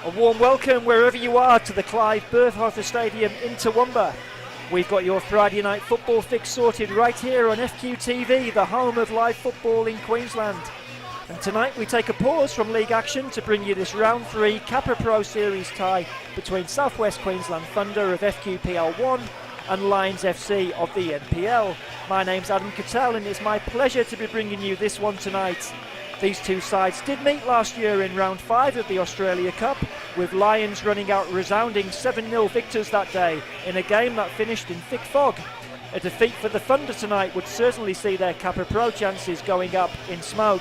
A warm welcome wherever you are to the Clive Bertharther Stadium in Toowoomba. We've got your Friday night football fix sorted right here on FQ TV, the home of live football in Queensland. And tonight we take a pause from league action to bring you this round 3 Kappa Pro Series tie between South West Queensland Thunder of FQPL1 and Lions FC of the NPL. My name's Adam Cattell and it's my pleasure to be bringing you this one tonight. These two sides did meet last year in round 5 of the Australia Cup, with Lions running out resounding 7-0 victors that day in a game that finished in thick fog. A defeat for the Thunder tonight would certainly see their Kappa Pro chances going up in smoke.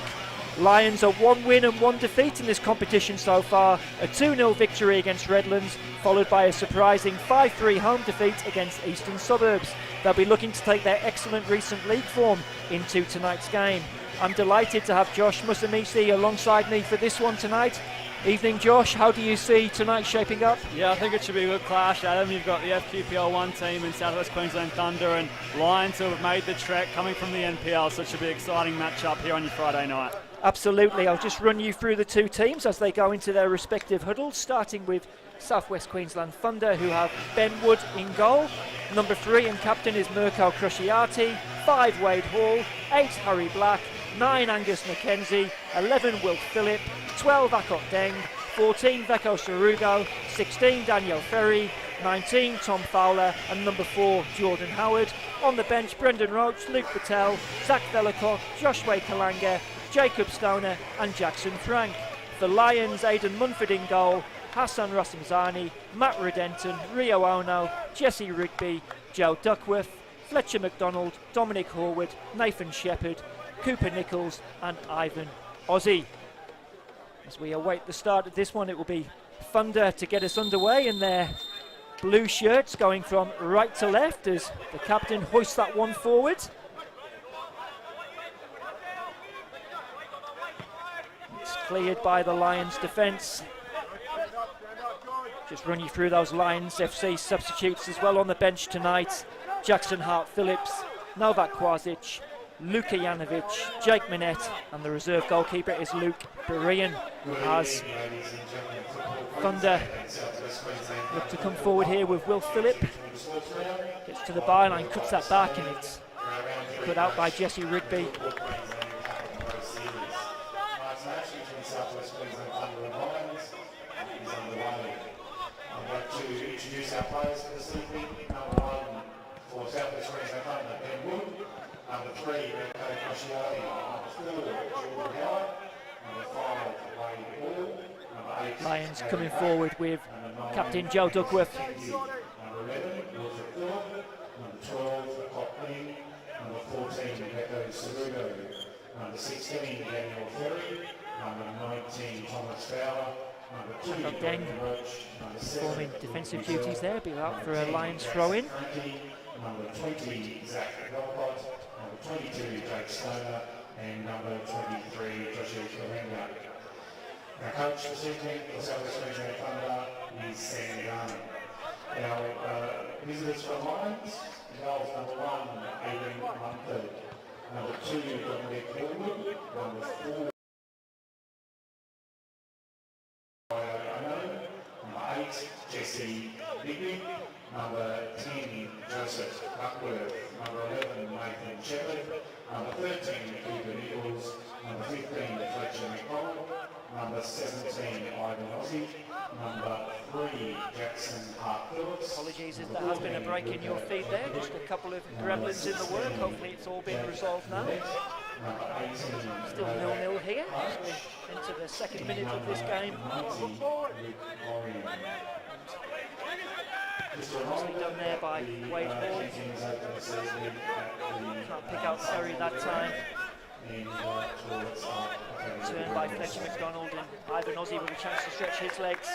Lions are 1 win and 1 defeat in this competition so far, a 2-0 victory against Redlands, followed by a surprising 5-3 home defeat against Eastern Suburbs. They'll be looking to take their excellent recent league form into tonight's game. I'm delighted to have Josh Musamisi alongside me for this one tonight. Evening, Josh. How do you see tonight shaping up? Yeah, I think it should be a good clash, Adam. You've got the FQPL1 team in South West Queensland Thunder and Lions who have made the trek coming from the NPL, so it should be an exciting match-up here on your Friday night. Absolutely. I'll just run you through the two teams as they go into their respective huddles, starting with South West Queensland Thunder, who have Ben Wood in goal. Number 3 and captain is Mirko Cruciati, 5 Wade Hall, 8 Harry Black, 9 Angus McKenzie, 11 Wilt Phillip, 12 Akot Deng, 14 Veko Sarugo, 16 Daniel Ferry, 19 Tom Fowler and number 4 Jordan Howard. On the bench, Brendan Roach, Luke Patel, Zach Velacock, Joshua Kalanga, Jacob Stoner and Jackson Frank. For Lions, Aidan Munford in goal, Hassan Rasamzani, Matt Redenton, Rio Ono, Jesse Rigby, Joe Duckworth, Fletcher McDonald, Dominic Horwood, Nathan Shepherd, Cooper Nichols and Ivan Ozzie. As we await the start of this one, it will be Thunder to get us underway in their blue shirts, going from right to left as the captain hoists that one forward. It's cleared by the Lions defence. Just run you through those Lions FC substitutes as well on the bench tonight. Jackson Hart-Phillips, Novak Kwazic, Luka Janovic, Jake Minette, and the reserve goalkeeper is Luke Berean, as Thunder look to come forward here with Will Phillip. Gets to the byline, cuts that back, and it's cut out by Jesse Rigby. I'd like to introduce our players for this evening. Number 1 for South West Queensland Thunder, Ben Wood. Number 3, Mirko Cruciati. Number 4, Jordan Howard. Number 5, Wayne Hall. Number 8, Lions coming forward with captain Joe Duckworth. Number 11, Wilfred Phillip. Number 12, Cockney. Number 14, Veko Sarugo. Number 16, Daniel Ferry. Number 19, Thomas Fowler. Number 2, Deng performing defensive duties there, be out for a Lions throw-in. Number 20, Zach Velcott. Number 22, Jake Stoner. And number 23, Joshua Kalenga. Our coach this evening for South West Queensland Thunder is Sam Garney. Our visitors from Lions, goals number 1, Aidan Munford. Number 2, Dominic Horwood. Number 4, Number 8, Jesse Rigby. Number 10, Joseph Duckworth. Number 11, Nathan Shepherd. Number 13, Cooper Nichols. Number 15, Fletcher McDonald. Number 17, Ivan Ozzie. Number 3, Jackson Hart-Phillips. Apologies if there has been a break in your feed there, just a couple of gremlins in the work. Hopefully it's all been resolved now. Still 0-0 here, into the second minute of this game. Nicely done there by Wade Hall. Can't pick out Terry that time. Turned by Fletcher McDonald and Ivan Ozzie with a chance to stretch his legs.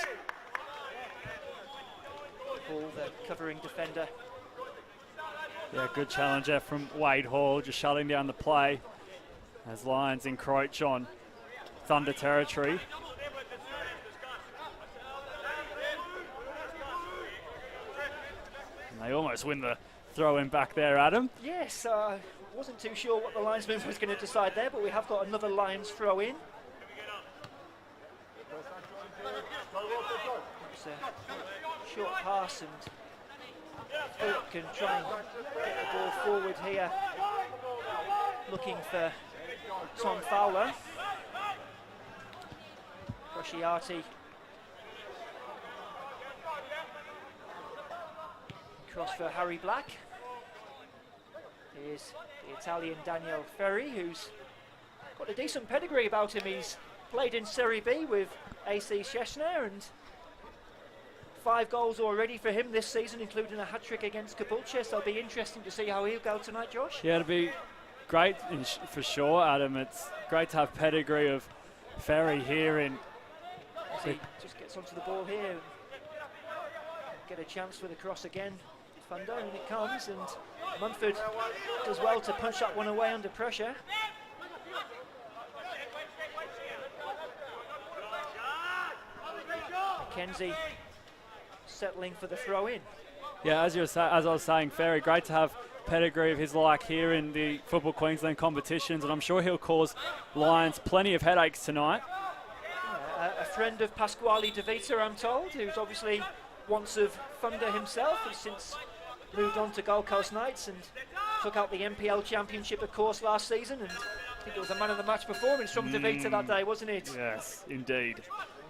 Hall, the covering defender. Yeah, good challenge there from Wade Hall, just shutting down the play as Lions encroach on Thunder territory. And they almost win the throw-in back there, Adam. Yes, wasn't too sure what the linesman was going to decide there, but we have got another Lions throw-in. It's a short pass, and Philip can try and get the ball forward here, looking for Tom Fowler. Crociati cross for Harry Black. Here's the Italian Daniel Ferri, who's got a decent pedigree about him. He's played in Serie B with AC Szczecin, and 5 goals already for him this season, including a hat-trick against Kapulce. So it'll be interesting to see how he'll go tonight, Josh. Yeah, it'll be great for sure, Adam. It's great to have pedigree of Ferry here in. As he just gets onto the ball here and get a chance for the cross again. Thunder, and it comes, and Munford does well to punch that one away under pressure. Mackenzie settling for the throw in. Yeah, as I was saying, Ferry, great to have pedigree of his like here in the Football Queensland competitions, and I'm sure he'll cause Lions plenty of headaches tonight. A friend of Pasquale De Vita, I'm told, who's obviously once of Thunder himself, and since moved on to Gold Coast Knights and took out the NPL Championship, of course, last season, and I think it was a man of the match performance from De Vita that day, wasn't it? Yes, indeed.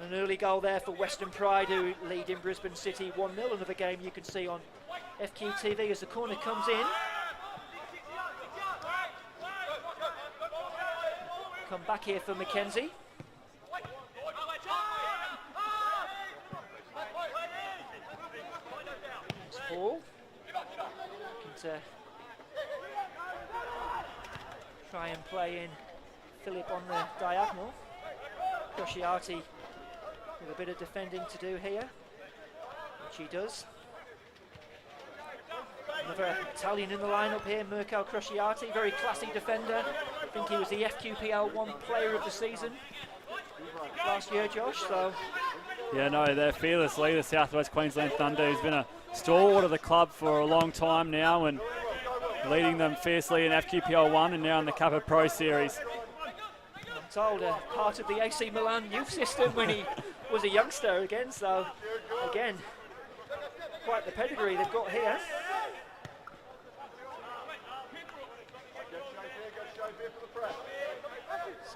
And an early goal there for Western Pride, who lead in Brisbane City 1-0. Another game you can see on FQ TV as the corner comes in. Come back here for Mackenzie. It's Hall. Looking to try and play in Philip on the diagonal. Crociati with a bit of defending to do here, which he does. Another Italian in the lineup here, Mirko Crociati, very classy defender. I think he was the FQPL 1 player of the season last year, Josh. So yeah, no, they're fearless leader, Southwest Queensland Thunder, who's been a stalwart of the club for a long time now and leading them fiercely in FQPL 1 and now in the Kappa Pro Series. I'm told part of the AC Milan youth system when he was a youngster again, so again, quite the pedigree they've got here.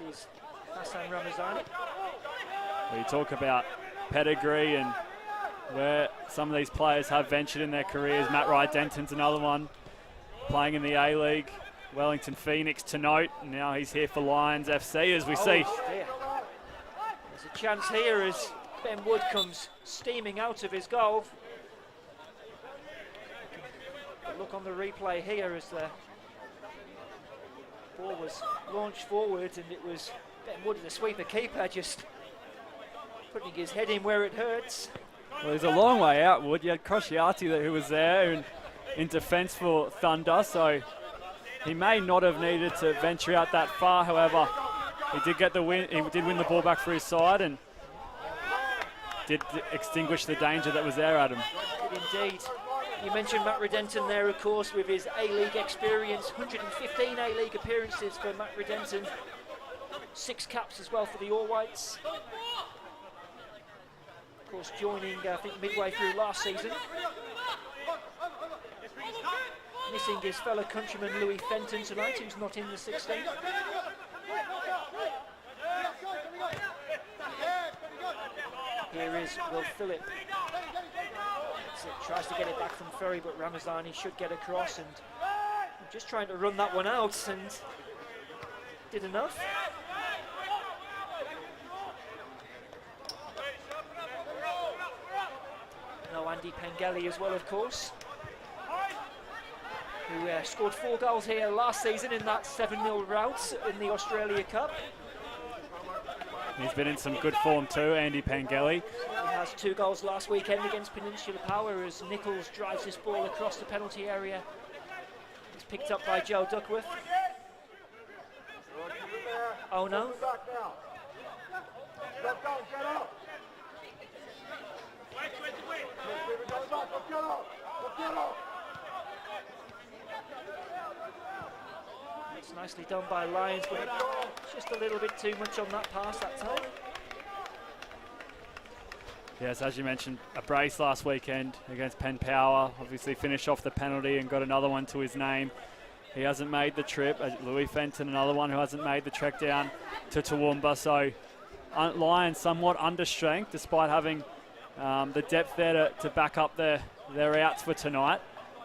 This is Hassan Ramazani. We talk about pedigree and where some of these players have ventured in their careers. Matt Wright Denton's another one, playing in the A-League. Wellington Phoenix to note, and now he's here for Lions FC as we see. Dear. There's a chance here as Ben Wood comes steaming out of his goal. But look on the replay here as the ball was launched forward, and it was Ben Wood, the sweeper keeper, just putting his head in where it hurts. Well, he's a long way out, Wood. You had Crociati who was there in defence for Thunder, so he may not have needed to venture out that far. However, he did get the win. He did win the ball back for his side and did extinguish the danger that was there, Adam. Did indeed. You mentioned Matt Redenton there, of course, with his A-League experience. 115 A-League appearances for Matt Redenton. 6 caps as well for the All Whites. Of course, joining, I think, midway through last season. Missing his fellow countryman Louis Fenton tonight, who's not in the 16. Here is Will Phillip. Tries to get it back from Ferry, but Ramazani should get across, and just trying to run that one out, and did enough. No, Andy Pengelly as well, of course, who scored 4 goals here last season in that 7-0 rout in the Australia Cup. He's been in some good form too, Andy Pengelly. He has 2 goals last weekend against Peninsula Power as Nichols drives this ball across the penalty area. It's picked up by Joe Duckworth. Oh no. It's nicely done by Lions, but just a little bit too much on that pass that time. Yes, as you mentioned, a brace last weekend against Penn Power. Obviously finished off the penalty and got another one to his name. He hasn't made the trip. Louis Fenton, another one who hasn't made the trek down to Toowoomba. So Lions somewhat under strength despite having the depth there to back up their outs for tonight.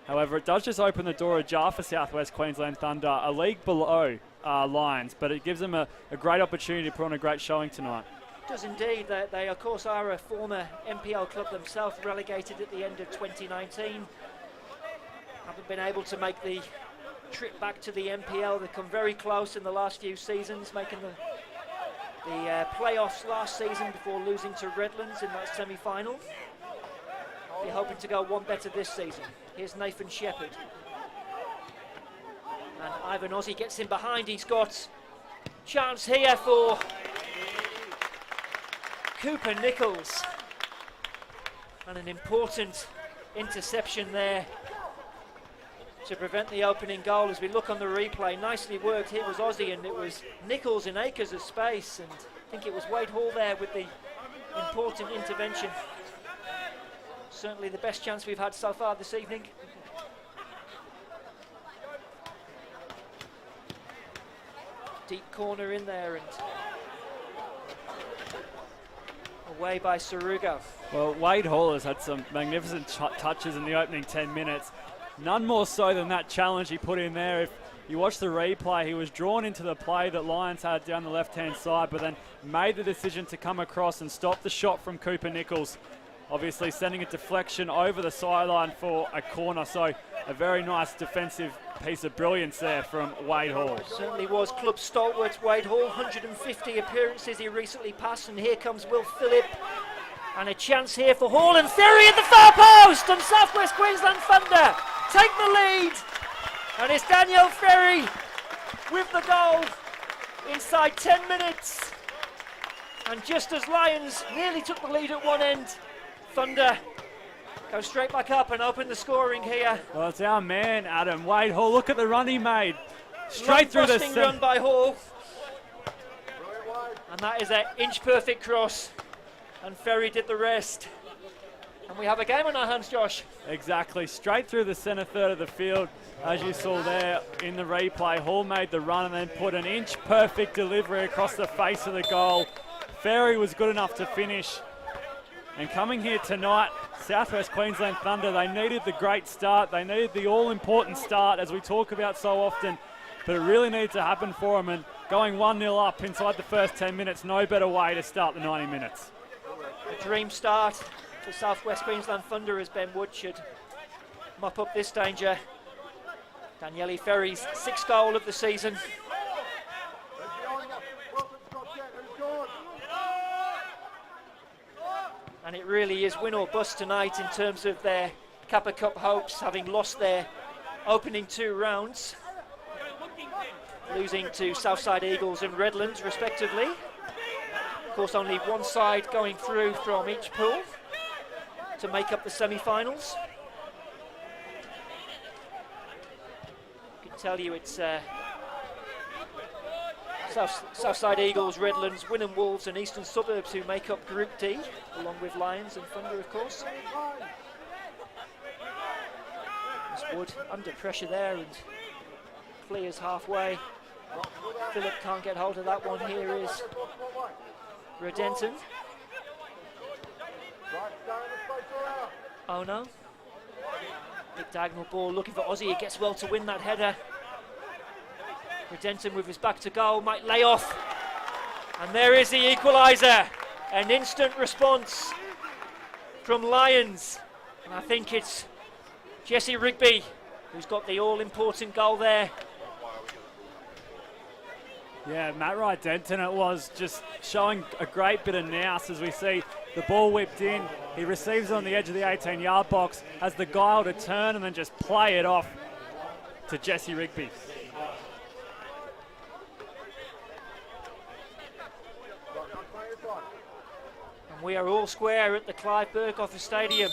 However, it does just open the door ajar for Southwest Queensland Thunder, a league below Lions, but it gives them a great opportunity to put on a great showing tonight. It does indeed. They of course are a former NPL club themselves, relegated at the end of 2019. Haven't been able to make the trip back to the NPL. They've come very close in the last few seasons, making the playoffs last season before losing to Redlands in that semi-final. They're hoping to go one better this season. Here's Nathan Shepherd. And Ivan Ozzie gets in behind. He's got chance here for Cooper Nichols. And an important interception there to prevent the opening goal. As we look on the replay, nicely worked. Here was Ozzie, and it was Nichols in acres of space, and I think it was Wade Hall there with the important intervention. Certainly the best chance we've had so far this evening. Deep corner in there and away by Sarugo. Well, Wade Hall has had some magnificent touches in the opening 10 minutes. None more so than that challenge he put in there. If you watch the replay, he was drawn into the play that Lions had down the left-hand side, but then made the decision to come across and stop the shot from Cooper Nichols. Obviously sending a deflection over the sideline for a corner. So a very nice defensive piece of brilliance there from Wade Hall. Certainly was club stalwart Wade Hall. 150 appearances he recently passed, and here comes Will Phillip. And a chance here for Hall and Ferry at the far post, and Southwest Queensland Thunder take the lead. And it's Daniel Ferry with the goal inside 10 minutes. And just as Lions nearly took the lead at one end, Thunder go straight back up and open the scoring here. Well, it's our man, Adam. Wade Hall, look at the run he made. Straight through the busting run by Hall. And that is an inch-perfect cross. And Ferry did the rest. And we have a game on our hands, Josh. Exactly. Straight through the centre third of the field. As you saw there in the replay, Hall made the run and then put an inch-perfect delivery across the face of the goal. Ferry was good enough to finish. And coming here tonight, Southwest Queensland Thunder, they needed the great start. They needed the all-important start, as we talk about so often. But it really needed to happen for them. And going 1-0 up inside the first 10 minutes, no better way to start the 90 minutes. A dream start for Southwest Queensland Thunder as Ben Wood should mop up this danger. Daniele Ferry's 6th goal of the season. And it really is win or bust tonight in terms of their Kappa Cup hopes, having lost their opening 2 rounds, losing to Southside Eagles and Redlands respectively. Of course, only one side going through from each pool to make up the semi-finals. I can tell you it's Southside Eagles, Redlands, Wynnum Wolves and Eastern Suburbs who make up Group D, along with Lions and Thunder, of course. Miss Wood under pressure there and clears halfway. Phillip can't get hold of that one. Here is Redenton. Oh no. Big diagonal ball looking for Ozzie. He gets well to win that header. Redenton with his back to goal might lay off. And there is the equaliser. An instant response from Lions. And I think it's Jesse Rigby who's got the all-important goal there. Yeah, Matt Wright-Denton, it was just showing a great bit of nous as we see the ball whipped in. He receives it on the edge of the 18-yard box, has the guile to turn and then just play it off to Jesse Rigby. And we are all square at the Clive Burkhoff Stadium.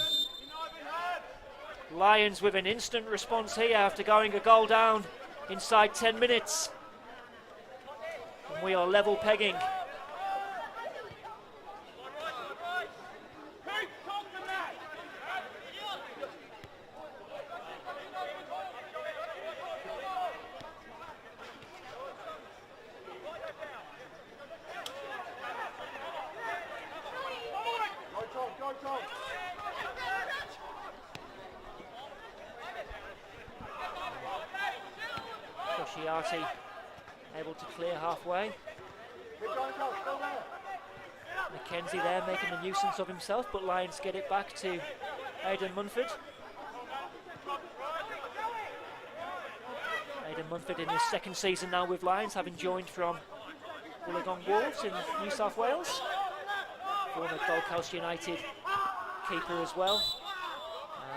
Lions with an instant response here after going a goal down inside 10 minutes. And we are level pegging. Crociati able to clear halfway. McKenzie there making a nuisance of himself, but Lions get it back to Aidan Munford. Aidan Munford in his second season now with Lions, having joined from Wollongong Wolves in New South Wales. Former Gold Coast United keeper as well.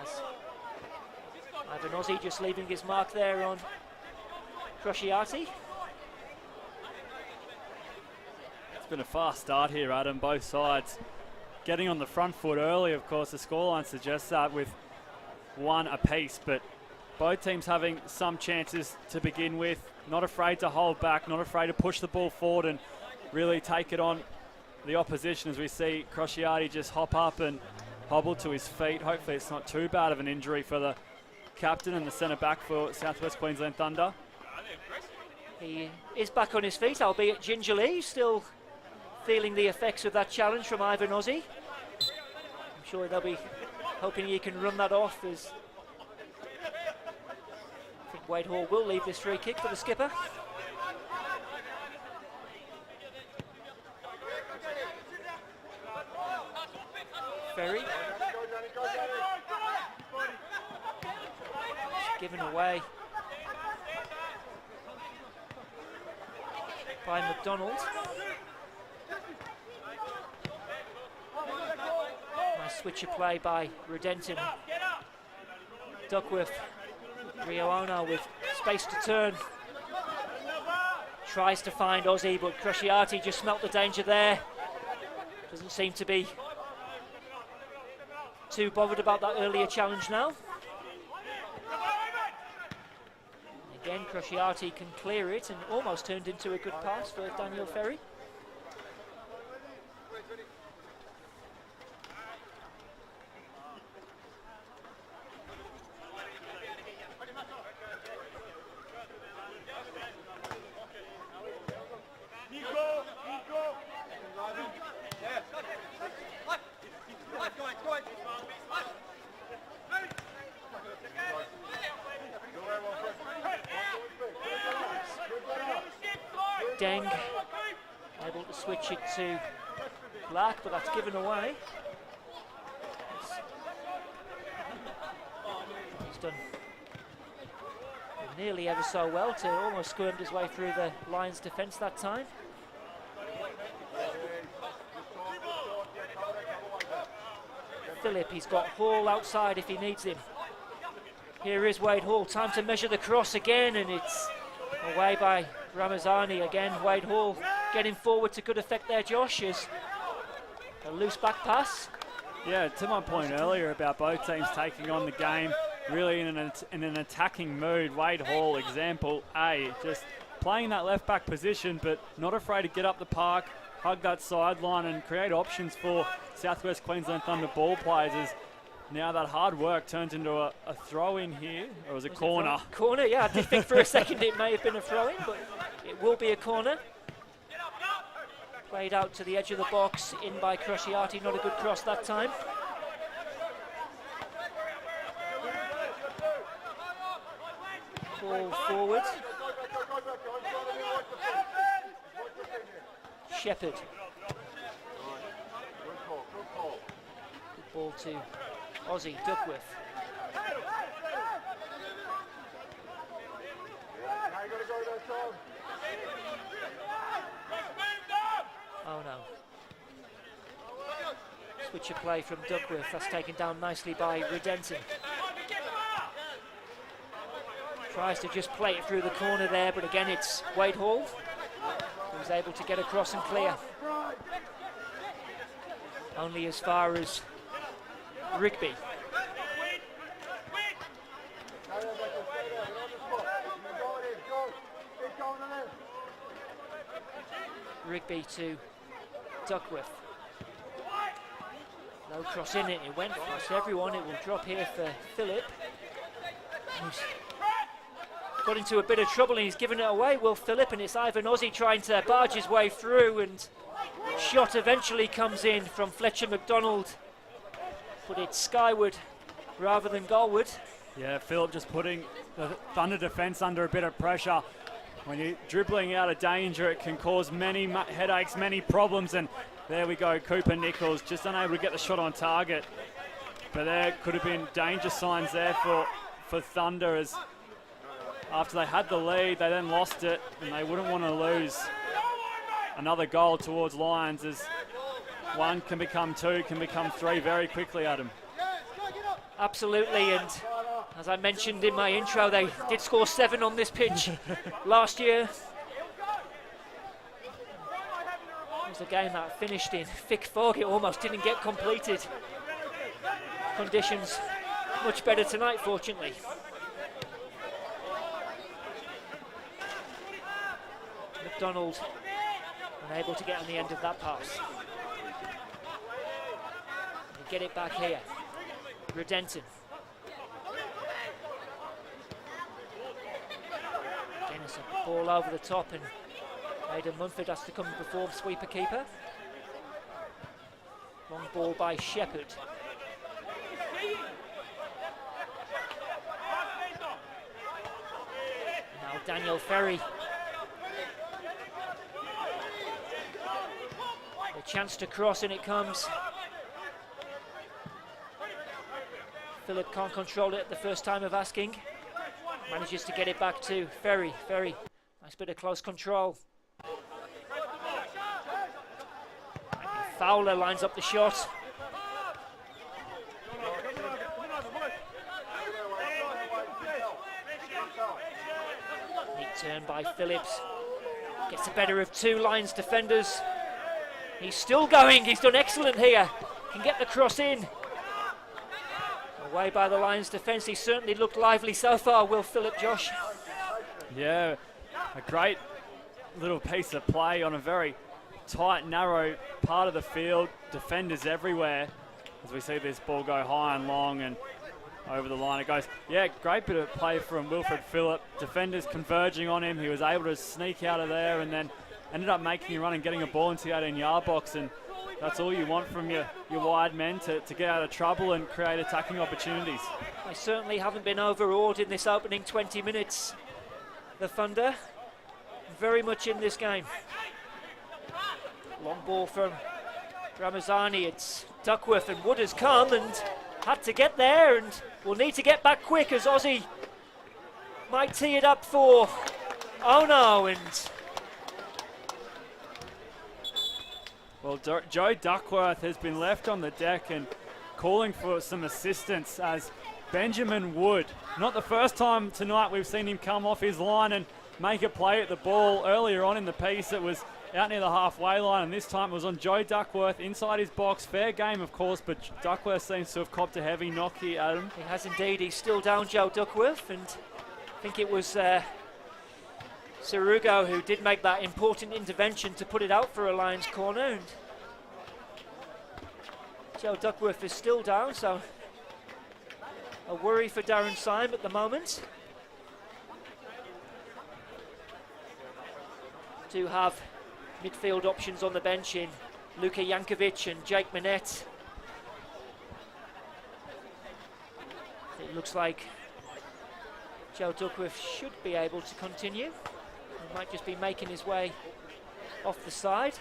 As Ivan Ozzy just leaving his mark there on Crociati. It's been a fast start here, Adam, both sides. Getting on the front foot early, of course, the scoreline suggests that with one apiece, but both teams having some chances to begin with. Not afraid to hold back, not afraid to push the ball forward and really take it on the opposition, as we see Crociati just hop up and hobble to his feet. Hopefully it's not too bad of an injury for the captain and the centre back for Southwest Queensland Thunder. He is back on his feet, albeit gingerly, still feeling the effects of that challenge from Ivan Ozzy. I'm sure they'll be hoping he can run that off, as I think Wade Hall will leave this free kick for the skipper. Ferry. Given away by McDonald. Nice switch of play by Redenton. Duckworth. Rioana with space to turn. Tries to find Ozzy, but Crociati just smelt the danger there. Doesn't seem to be too bothered about that earlier challenge now. Again, Crociati can clear it, and almost turned into a good pass for Daniel Ferry. Deng able to switch it to Black, but that's given away. He's done nearly ever so well to almost squirmed his way through the Lions' defence that time. Phillip, he's got Hall outside if he needs him. Here is Wade Hall, time to measure the cross again, and it's away by Ramazani again. Wade Hall getting forward to good effect there, Josh, is a loose back pass. Yeah, to my point earlier about both teams taking on the game really in an attacking mood. Wade Hall, example A, just playing that left back position, but not afraid to get up the park, hug that sideline and create options for Southwest Queensland Thunder ball players. As now that hard work turns into a throw in here, or was it corner? Corner, yeah, I did think for a second it may have been a throw in, but it will be a corner. Played out to the edge of the box, in by Crociati, not a good cross that time. Ball forward. Shepherd. Good ball to Ozzy Duckworth. Oh no. Switch of play from Duckworth, that's taken down nicely by Redenton. Tries to just play it through the corner there, but again it's Wade Hall who's able to get across and clear. Only as far as Rigby. Rigby to Duckworth. No cross in it, it went past everyone. It will drop here for Phillip. He's got into a bit of trouble and he's given it away, Will Phillip, and it's Ivan Ozzy trying to barge his way through, and shot eventually comes in from Fletcher McDonald, but it's skyward rather than goalward. Yeah, Phillip just putting the Thunder defence under a bit of pressure. when you're dribbling out of danger, it can cause many headaches, many problems. And there we go, Cooper Nichols just unable to get the shot on target. But there could have been danger signs there for Thunder, as after they had the lead, they then lost it, and they wouldn't want to lose another goal towards Lions, as one can become two, can become three very quickly, Adam. Absolutely, and as I mentioned in my intro, they did score 7 on this pitch last year. It was a game that finished in thick fog. It almost didn't get completed. Conditions much better tonight, fortunately. McDonald unable to get on the end of that pass. And get it back here. Redenton. Dennis, a ball over the top, and Aidan Munford has to come and perform sweeper keeper. Long ball by Shepherd. Now Daniel Ferry. A chance to cross, and it comes. Phillip can't control it at the first time of asking. Manages to get it back to Ferry. Ferry, nice bit of close control. Fowler lines up the shot. Neat turn by Phillips. Gets the better of 2 Lions defenders. He's still going, he's done excellent here. Can get the cross in. Away by the Lions defence. He certainly looked lively so far, Will Phillip, Josh. Yeah, a great little piece of play on a very tight, narrow part of the field. Defenders everywhere as we see this ball go high and long and over the line it goes. Yeah, great bit of play from Wilfred Phillip. Defenders converging on him. He was able to sneak out of there and then ended up making a run and getting a ball into the 18-yard box, and that's all you want from your wide men, to get out of trouble and create attacking opportunities. They certainly haven't been overawed in this opening 20 minutes. The Thunder very much in this game. Long ball from Ramazani. It's Duckworth, and Wood has come and had to get there, and will need to get back quick as Aussie might tee it up for Ono. And well, Joe Duckworth has been left on the deck and calling for some assistance, as Benjamin Wood, not the first time tonight we've seen him come off his line and make a play at the ball. Earlier on in the piece it was out near the halfway line, and this time it was on Joe Duckworth inside his box. Fair game, of course, but Duckworth seems to have copped a heavy knock here, Adam. He has indeed. He's still down, Joe Duckworth, and I think it was Sarugo who did make that important intervention to put it out for a Lions corner, and Joe Duckworth is still down, so a worry for Darren Syme at the moment. To have midfield options on the bench in Luka Jankovic and Jake Manette. It looks like Joe Duckworth should be able to continue. He might just be making his way off the side.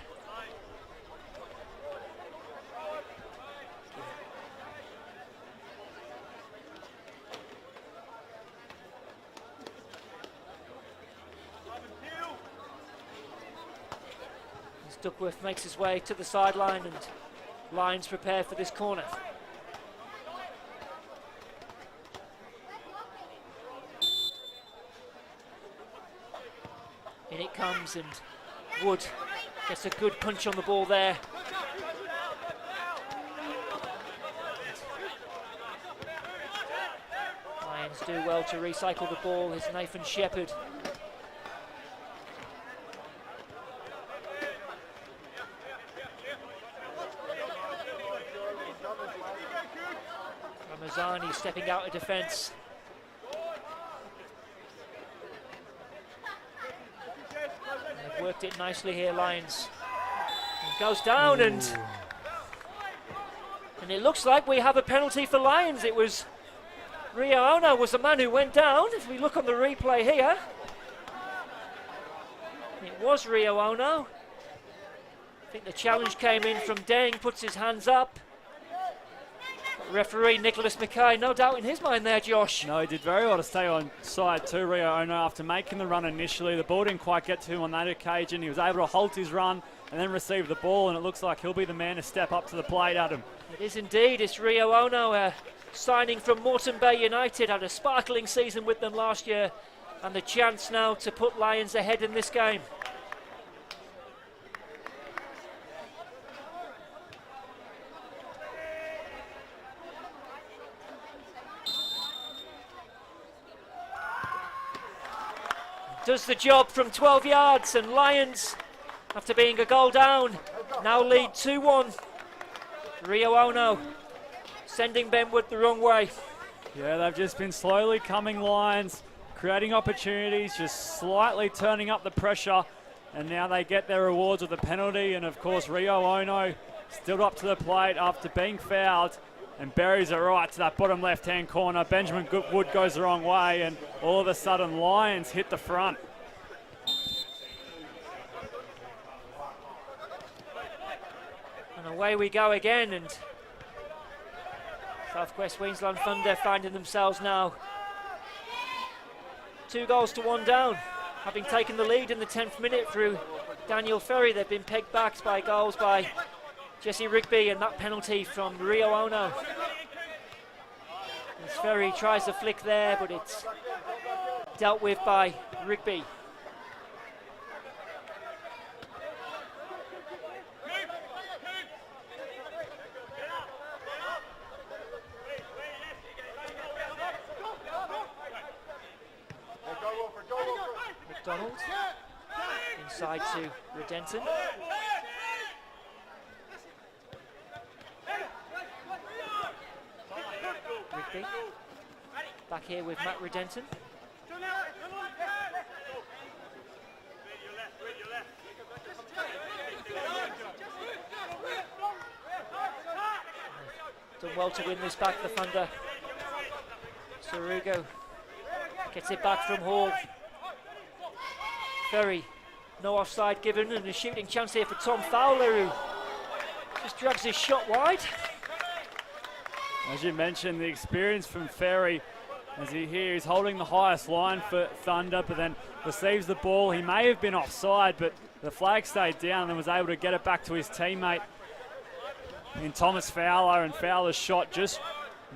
Duckworth makes his way to the sideline, and Lions prepare for this corner. In it comes, and Wood gets a good punch on the ball there. Lions do well to recycle the ball. It's Nathan Shepherd. Ramazani stepping out of defence. They've worked it nicely here, Lions. It goes down, and it looks like we have a penalty for Lions. It was Rio Ono was the man who went down. If we look on the replay here, It was Rio Ono. I think the challenge came in from Deng, puts his hands up. Referee Nicholas Mackay, no doubt in his mind there, Josh. No, he did very well to stay on side too, Rio Ono, after making the run initially. The ball didn't quite get to him on that occasion. He was able to halt his run and then receive the ball, and it looks like he'll be the man to step up to the plate, Adam. It is indeed. It's Rio Ono, signing from Moreton Bay United. Had a sparkling season with them last year, and the chance now to put Lions ahead in this game. Does the job from 12 yards, and Lions, after being a goal down, now lead 2-1. Rio Ono sending Benwood the wrong way. Yeah, they've just been slowly coming, Lions, creating opportunities, just slightly turning up the pressure, and now they get their rewards with a penalty. And of course Rio Ono stood up to the plate after being fouled and buries it right to that bottom left-hand corner. Benjamin Wood goes the wrong way, and all of a sudden Lions hit the front. And away we go again, and South West Queensland Thunder finding themselves now 2-1 down, having taken the lead in the 10th minute through Daniel Ferry. They've been pegged back by goals by Jesse Rigby and that penalty from Rio Ono. As Ferry tries to flick there, but it's dealt with by Rigby. McDonald inside to Redenton. Rigby back here with Matt Redenton. Done well to win this back, the Thunder. Sarugo gets it back from Hall. Ferry, no offside given, and a shooting chance here for Tom Fowler, who just drags his shot wide. As you mentioned, the experience from Ferry, as he's holding the highest line for Thunder, but then receives the ball. He may have been offside, but the flag stayed down and was able to get it back to his teammate in Thomas Fowler, and Fowler's shot just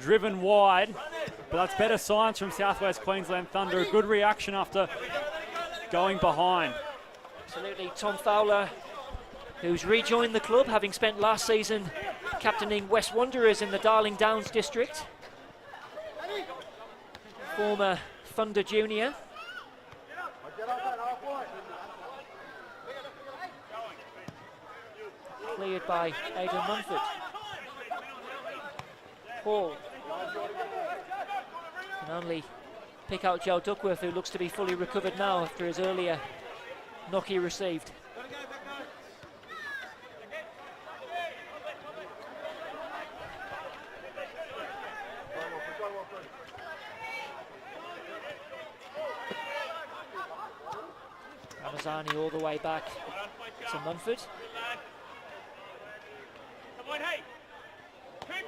driven wide. But that's better signs from South West Queensland Thunder. A good reaction after going behind. Absolutely. Tom Fowler, who's rejoined the club, having spent last season captaining West Wanderers in the Darling Downs district. Former Thunder junior. Cleared by Aidan Munford. Hall can only pick out Joe Duckworth, who looks to be fully recovered now after his earlier knock he received. Ramazani all the way back to Munford.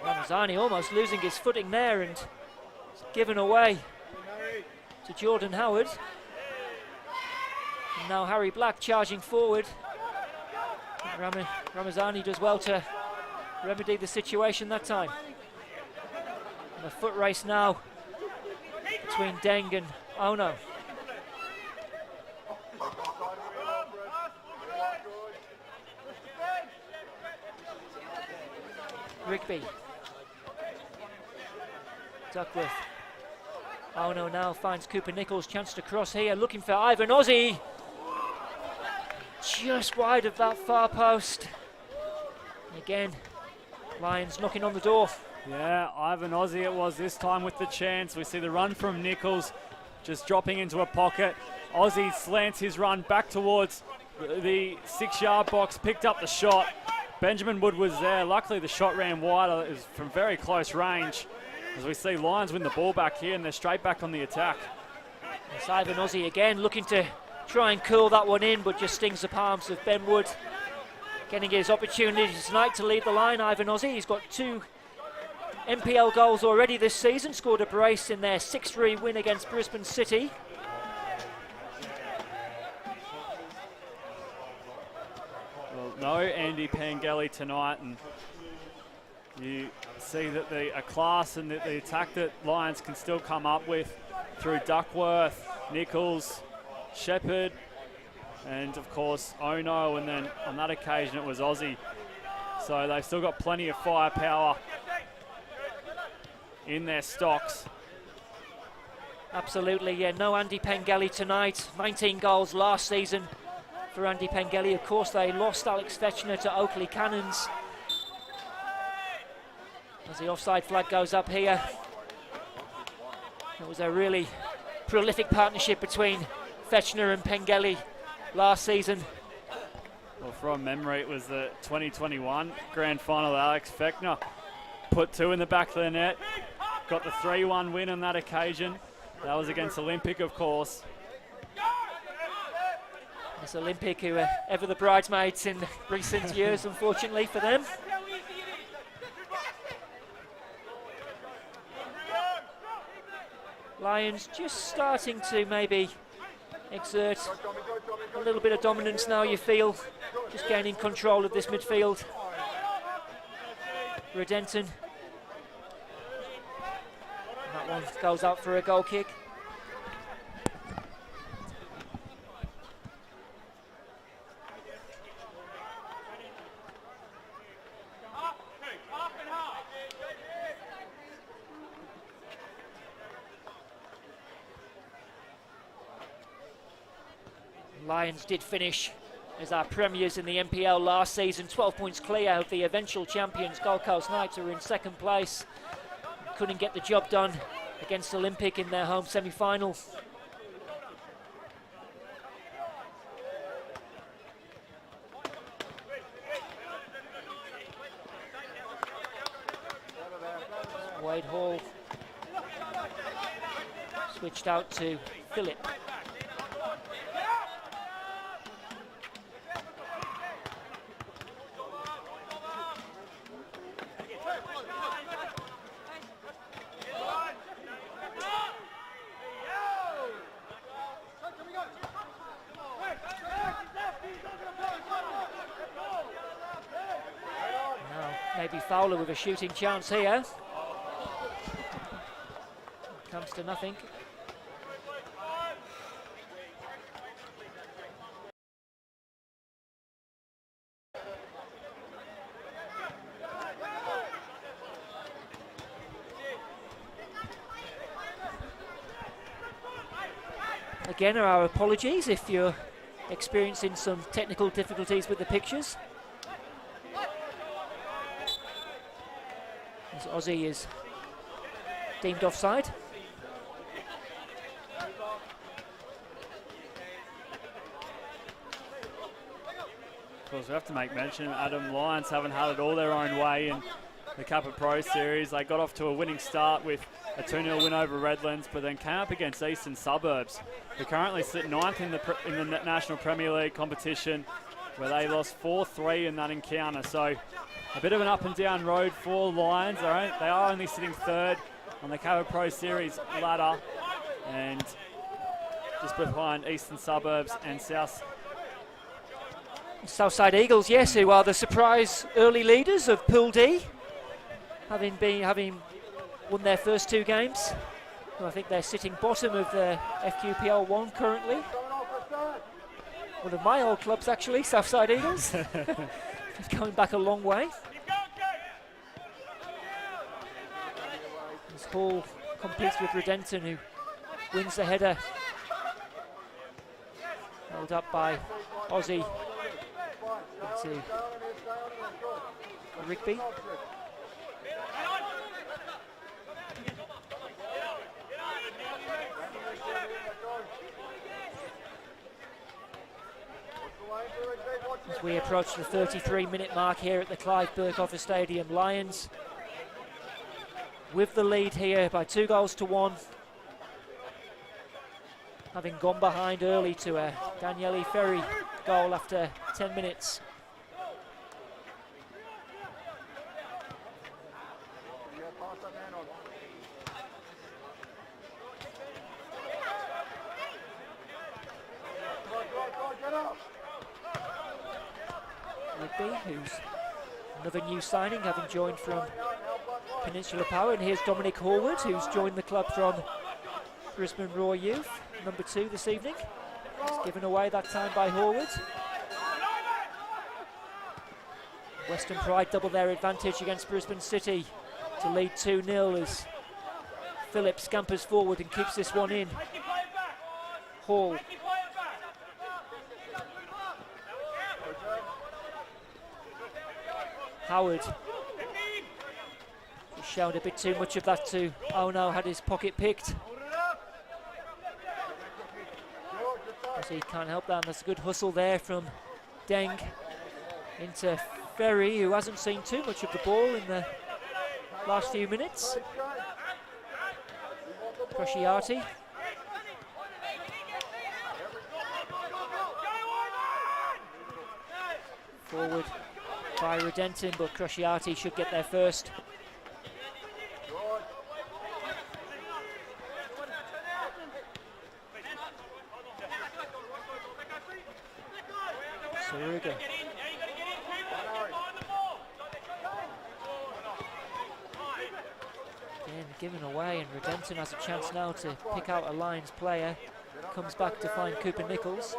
Ramazani almost losing his footing there and given away to Jordan Howard. And now Harry Black charging forward. Ramazani does well to remedy the situation that time. And a foot race now between Deng and Ono. Rigby. Duckworth. Ono now finds Cooper Nichols, chance to cross here, looking for Ivan Ozzie. Just wide of that far post. And again, Lions knocking on the door. Yeah, Ivan Ozzie it was this time with the chance. We see the run from Nichols, just dropping into a pocket. Ozzie slants his run back towards the 6-yard box, picked up the shot. Benjamin Wood was there. Luckily the shot ran wide. It was from very close range. As we see Lions win the ball back here, and they're straight back on the attack. It's Ivan Ozzie again looking to try and curl that one in, but just stings the palms of Ben Wood. Getting his opportunity tonight to lead the line. Ivan Ozzy, he's got 2 NPL goals already this season, scored a brace in their 6-3 win against Brisbane City. Well, no Andy Pengelly tonight, and you see that the class and the attack that Lions can still come up with through Duckworth, Nichols, Shepherd, and of course Ono, and then on that occasion it was Aussie. So they've still got plenty of firepower in their stocks. Absolutely, yeah, no Andy Pengelly tonight. 19 goals last season for Andy Pengelly. Of course, they lost Alex Fetchner to Oakley Cannons. As the offside flag goes up here, it was a really prolific partnership between Fetchner and Pengelly last season. Well, from memory, it was the 2021 grand final. Alex Fechner put 2 in the back of the net, got the 3-1 win on that occasion. That was against Olympic, of course. It's Olympic, who are ever the bridesmaids in recent years, unfortunately for them. Lions just starting to maybe exert a little bit of dominance now, you feel. Just gaining control of this midfield. Redenton. That one goes out for a goal kick. Lions did finish as our premiers in the NPL last season, 12 points clear of the eventual champions Gold Coast Knights, who were in second place. Couldn't get the job done against Olympic in their home semi-final. Wade Hall switched out to Phillip. Maybe Fowler with a shooting chance here. Comes to nothing. Again, our apologies if you're experiencing some technical difficulties with the pictures. As Aussie is deemed offside. Of course, we have to make mention, Adam, Lions haven't had it all their own way in the Kappa Pro Series. They got off to a winning start with a 2-0 win over Redlands, but then came up against Eastern Suburbs, who currently sit 9th in the National Premier League competition, where they lost 4-3 in that encounter. So a bit of an up and down road for Lions. They are only sitting 3rd on the Kappa Pro Series ladder, and just behind Eastern Suburbs and Southside Eagles, yes, who are the surprise early leaders of Pool D, having won their first 2 games. Well, I think they're sitting bottom of the FQPL 1 currently. One of my old clubs, actually, Southside Eagles. Going back a long way. As Hall competes with Redenton, who wins the header. Held up by Aussie into Rigby. As we approach the 33-minute mark here at the Clive Burkoffer Stadium, Lions with the lead here by 2-1. having gone behind early to a Daniele Ferri goal after 10 minutes. Rigby, who's another new signing, having joined from Peninsula Power, and here's Dominic Horwood, who's joined the club from Brisbane Raw Youth, number 2 this evening. It's given away that time by Horwood. Western Pride double their advantage against Brisbane City to lead 2-0 as Phillips scampers forward and keeps this one in. Hall. Howard. He showed a bit too much of that to Ono, had his pocket picked. As he can't help that, and there's a good hustle there from Deng into Ferry, who hasn't seen too much of the ball in the last few minutes. Crusciati. Forward by Redenton, but Crusciati should get there first. Saruga. Again, given away, and Redenton has a chance now to pick out a Lions player. Comes back to find Cooper Nichols.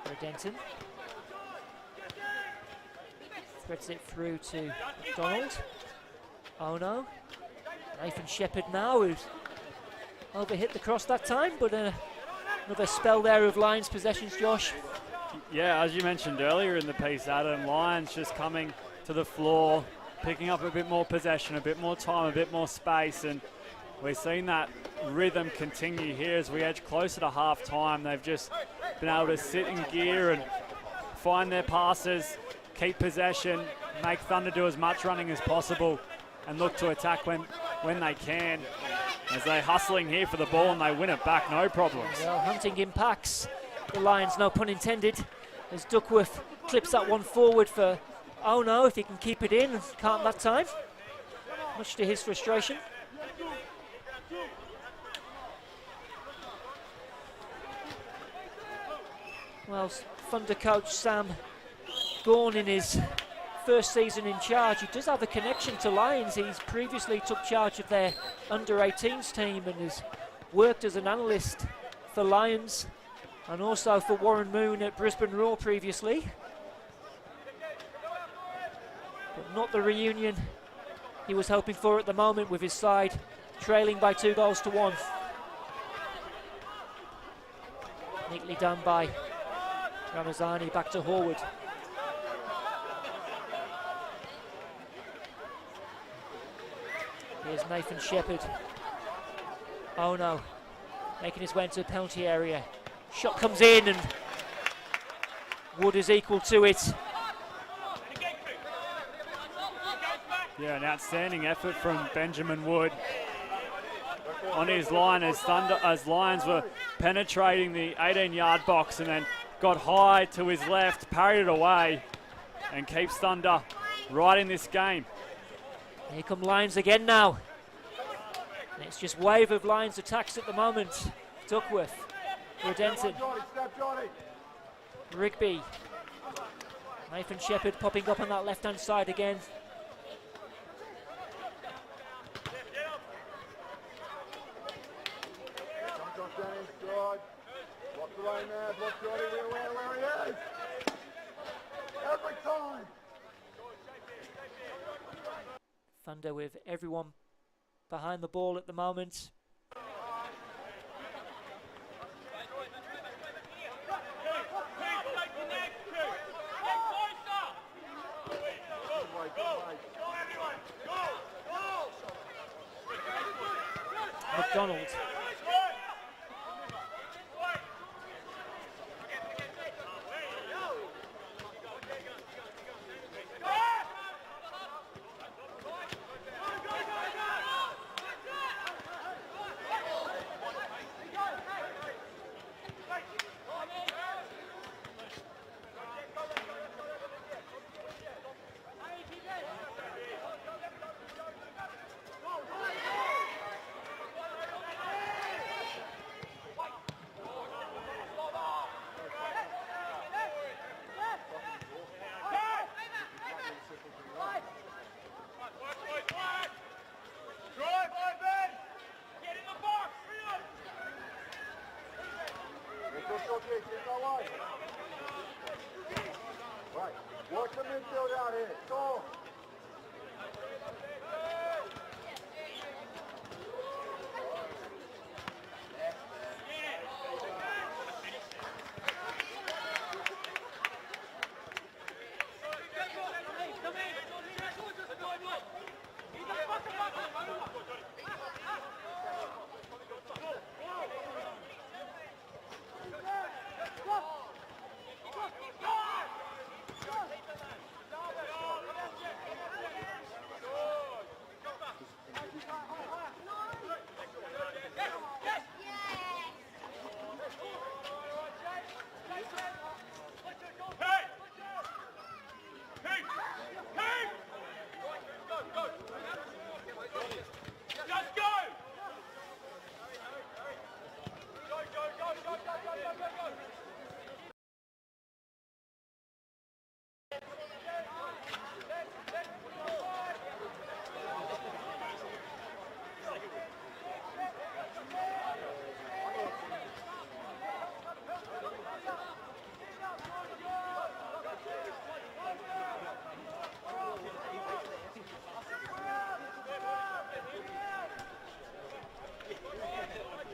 Redenton threads it through to McDonald. Oh no. Nathan Shepherd now, who's overhit the cross that time, but another spell there of Lions possessions, Josh. Yeah, as you mentioned earlier in the piece, Adam, Lions just coming to the floor, picking up a bit more possession, a bit more time, a bit more space, and we're seeing that rhythm continue here as we edge closer to half time. They've just been able to sit in gear and find their passes, keep possession, make Thunder do as much running as possible, and look to attack when they can, as they're hustling here for the ball and they win it back, no problems. Well, hunting in packs, the Lions, no pun intended, as Duckworth clips that one forward for Ono, if he can keep it in, can't that time, much to his frustration. Well, Thunder coach Sam Gawn, in his first season in charge, he does have a connection to Lions. He's previously took charge of their under-18s team and has worked as an analyst for Lions and also for Warren Moon at Brisbane Roar previously. But not the reunion he was hoping for at the moment, with his side trailing by 2-1. Neatly done by Ramazani, back to Horwood. Here's Nathan Shepherd. Oh no, making his way into the penalty area. Shot comes in and Wood is equal to it. Yeah, an outstanding effort from Benjamin Wood on his line as Lions were penetrating the 18-yard box, and then got high to his left, parried it away, and keeps Thunder right in this game. Here come Lions again now. And it's just wave of Lions attacks at the moment. Duckworth, Redenton, Rigby, Nathan Shepherd popping up on that left-hand side again. Thunder with everyone behind the ball at the moment. McDonald. Right. Work the midfield out here. Go.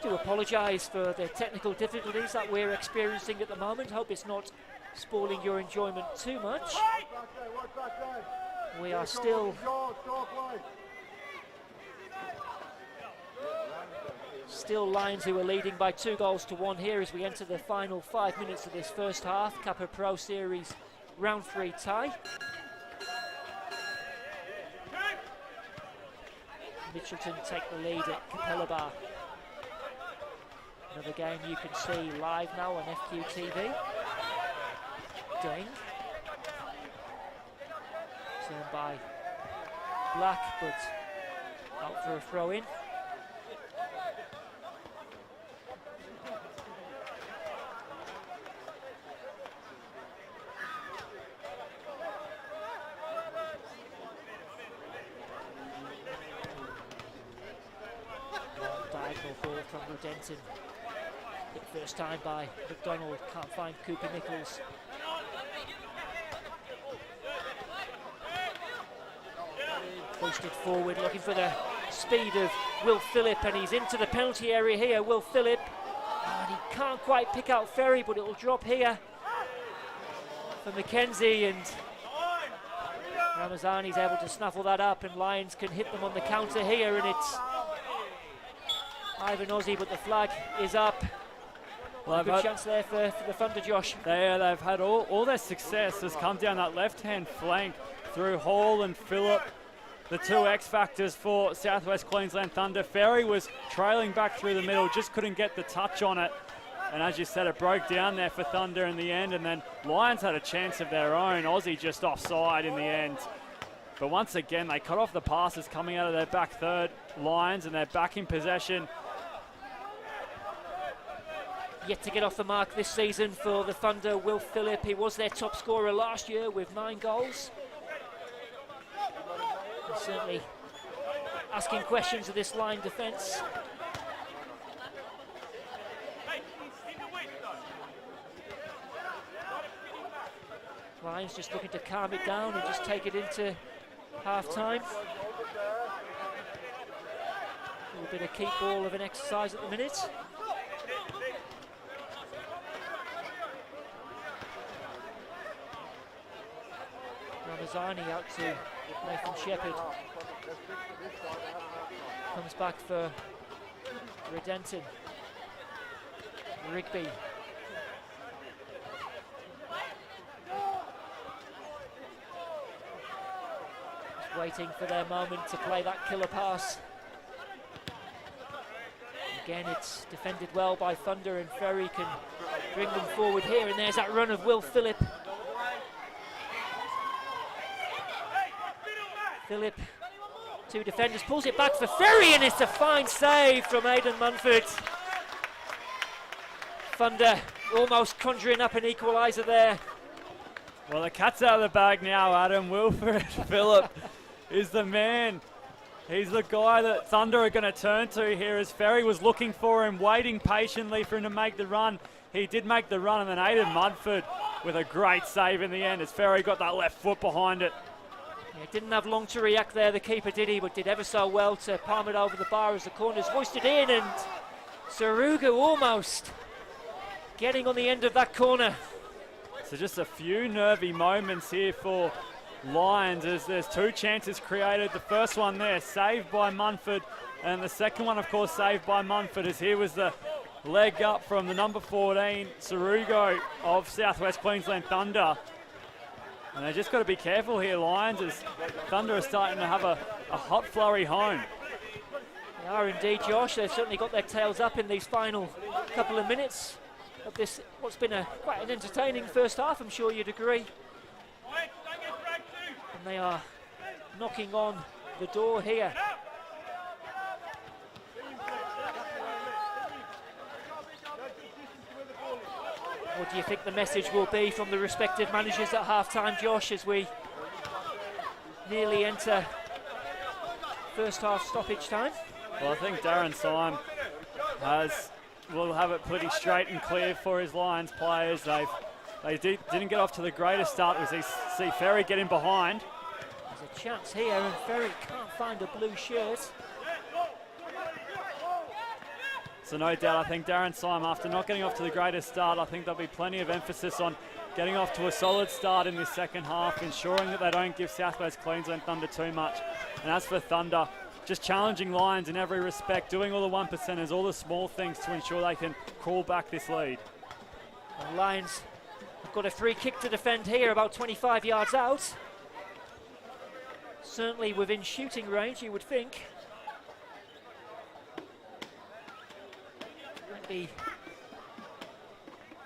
Do apologise for the technical difficulties that we're experiencing at the moment. Hope it's not spoiling your enjoyment too much. We are still Lions who are leading by 2-1 here as we enter the final 5 minutes of this first half. Kappa Pro Series round 3 tie. Mitchelton take the lead at Capella Bar. Another game you can see live now on FQ TV. Ding. Turned by Black, but out for a throw-in. Diagonal ball from Rudenton. Hit first time by McDonald, can't find Cooper Nichols. Boosted forward, looking for the speed of Will Phillip, and he's into the penalty area here. Will Phillip, and he can't quite pick out Ferry, but it will drop here for Mackenzie, and Ramazani's able to snaffle that up, and Lions can hit them on the counter here, and it's Ivan Ozzy, but the flag is up. Well, good chance there for the Thunder, Josh. They've had all their success has come down that left-hand flank through Hall and Phillip, the two X factors for Southwest Queensland Thunder. Ferry was trailing back through the middle, just couldn't get the touch on it. And as you said, it broke down there for Thunder in the end, and then Lions had a chance of their own. Aussie just offside in the end. But once again, they cut off the passes coming out of their back third, Lions, and they're back in possession. Yet to get off the mark this season for the Thunder, Will Phillip. He was their top scorer last year with 9 goals. And certainly asking questions of this line defence. Lions just looking to calm it down and just take it into half-time. A little bit of keep ball of an exercise at the minute. Ramazani out to Nathan Shepherd. Comes back for Redenton. Rigby. Just waiting for their moment to play that killer pass. Again, it's defended well by Thunder, and Ferry can bring them forward here, and there's that run of Will Phillip. Phillip, 2 defenders, pulls it back for Ferry, and it's a fine save from Aidan Munford. Thunder almost conjuring up an equaliser there. Well, the cat's out of the bag now, Adam. Wilfred Phillip is the man. He's the guy that Thunder are going to turn to here, as Ferry was looking for him, waiting patiently for him to make the run. He did make the run, and then Aidan Mudford with a great save in the end as Ferry got that left foot behind it. Yeah, didn't have long to react there, the keeper, did he? But did ever so well to palm it over the bar as the corner's hoisted in, and Saruga almost getting on the end of that corner. So just a few nervy moments here for Lions as there's two chances created. The first one there, saved by Munford, and the second one, of course, saved by Munford, as here was the leg up from the number 14, Sarugo of Southwest Queensland Thunder. And they just got to be careful here, Lions, as Thunder are starting to have a hot flurry home. They are indeed, Josh. They've certainly got their tails up in these final couple of minutes of this, what's been quite an entertaining first half, I'm sure you'd agree. And they are knocking on the door here. What do you think the message will be from the respective managers at half-time, Josh, as we nearly enter first half stoppage time? Well, I think Darren Syme will have it pretty straight and clear for his Lions players. They didn't get off to the greatest start as they see Ferry get in behind. There's a chance here, and Ferry can't find a blue shirt. So no doubt, I think Darren Syme, after not getting off to the greatest start, I think there'll be plenty of emphasis on getting off to a solid start in this second half, ensuring that they don't give Southwest Queensland Thunder too much. And as for Thunder, just challenging Lions in every respect, doing all the 1%ers, all the small things to ensure they can crawl back this lead. And Lions have got a free kick to defend here, about 25 yards out. Certainly within shooting range, you would think.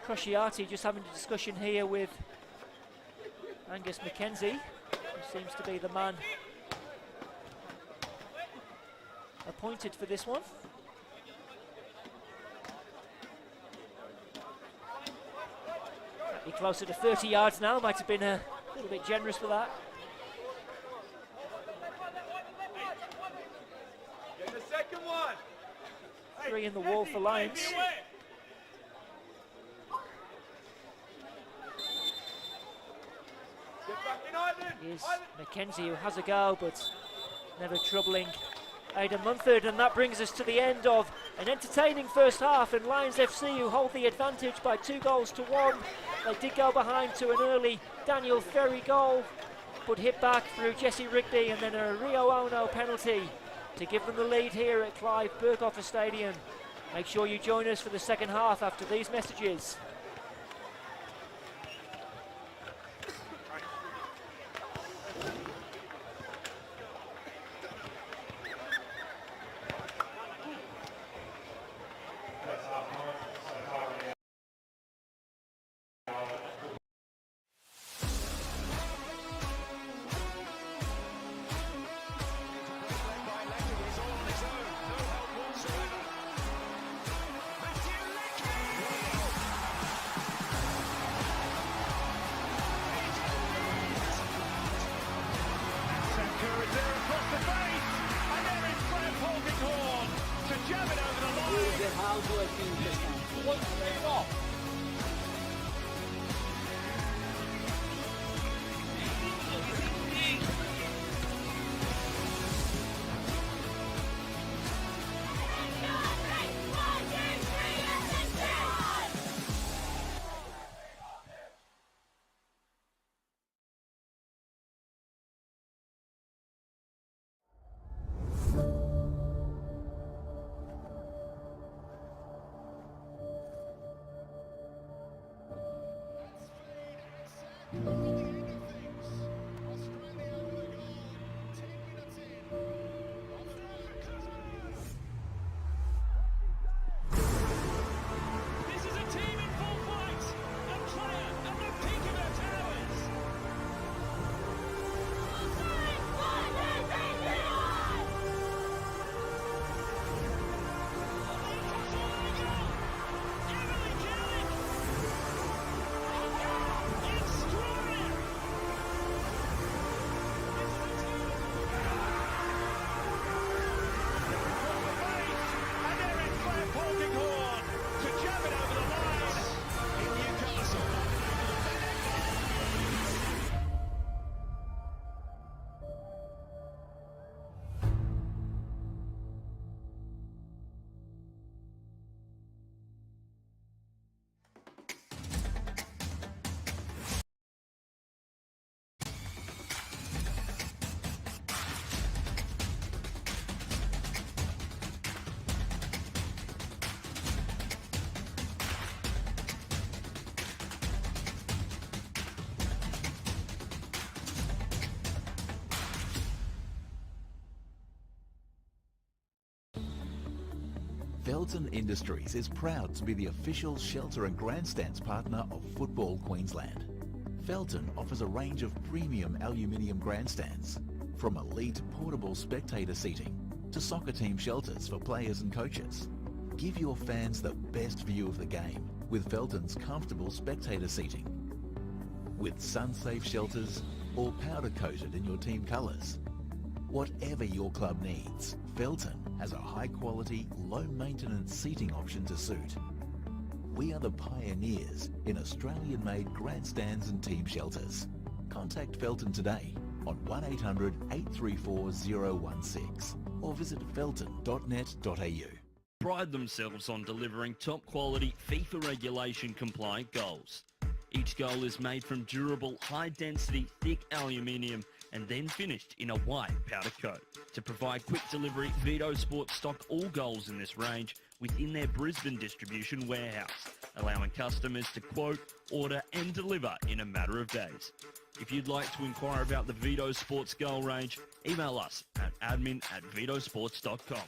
Crociati just having a discussion here with Angus McKenzie, who seems to be the man appointed for this one. Might be closer to 30 yards now, might have been a little bit generous for that. Get the second one. 3 in the wall for Lions. Here's McKenzie, who has a go, but never troubling Aidan Munford, and that brings us to the end of an entertaining first half, and Lions FC, who hold the advantage by 2-1. They did go behind to an early Daniel Ferry goal, but hit back through Jesse Rigby, and then a Rio Ono penalty to give them the lead here at Clive Burkoffer Stadium. Make sure you join us for the second half after these messages. Felton Industries is proud to be the official shelter and grandstands partner of Football Queensland. Felton offers a range of premium aluminium grandstands, from elite portable spectator seating to soccer team shelters for players and coaches. Give your fans the best view of the game with Felton's comfortable spectator seating. With sun-safe shelters or powder-coated in your team colours. Whatever your club needs, Felton has a high-quality, low-maintenance seating option to suit. We are the pioneers in Australian-made grandstands and team shelters. Contact Felton today on 1800 834 016 or visit felton.net.au. Pride themselves on delivering top-quality FIFA regulation compliant goals. Each goal is made from durable, high-density, thick aluminium and then finished in a white powder coat. To provide quick delivery, Vito Sports stock all goals in this range within their Brisbane distribution warehouse, allowing customers to quote, order and deliver in a matter of days. If you'd like to inquire about the Vito Sports goal range, email us at admin@vitosports.com.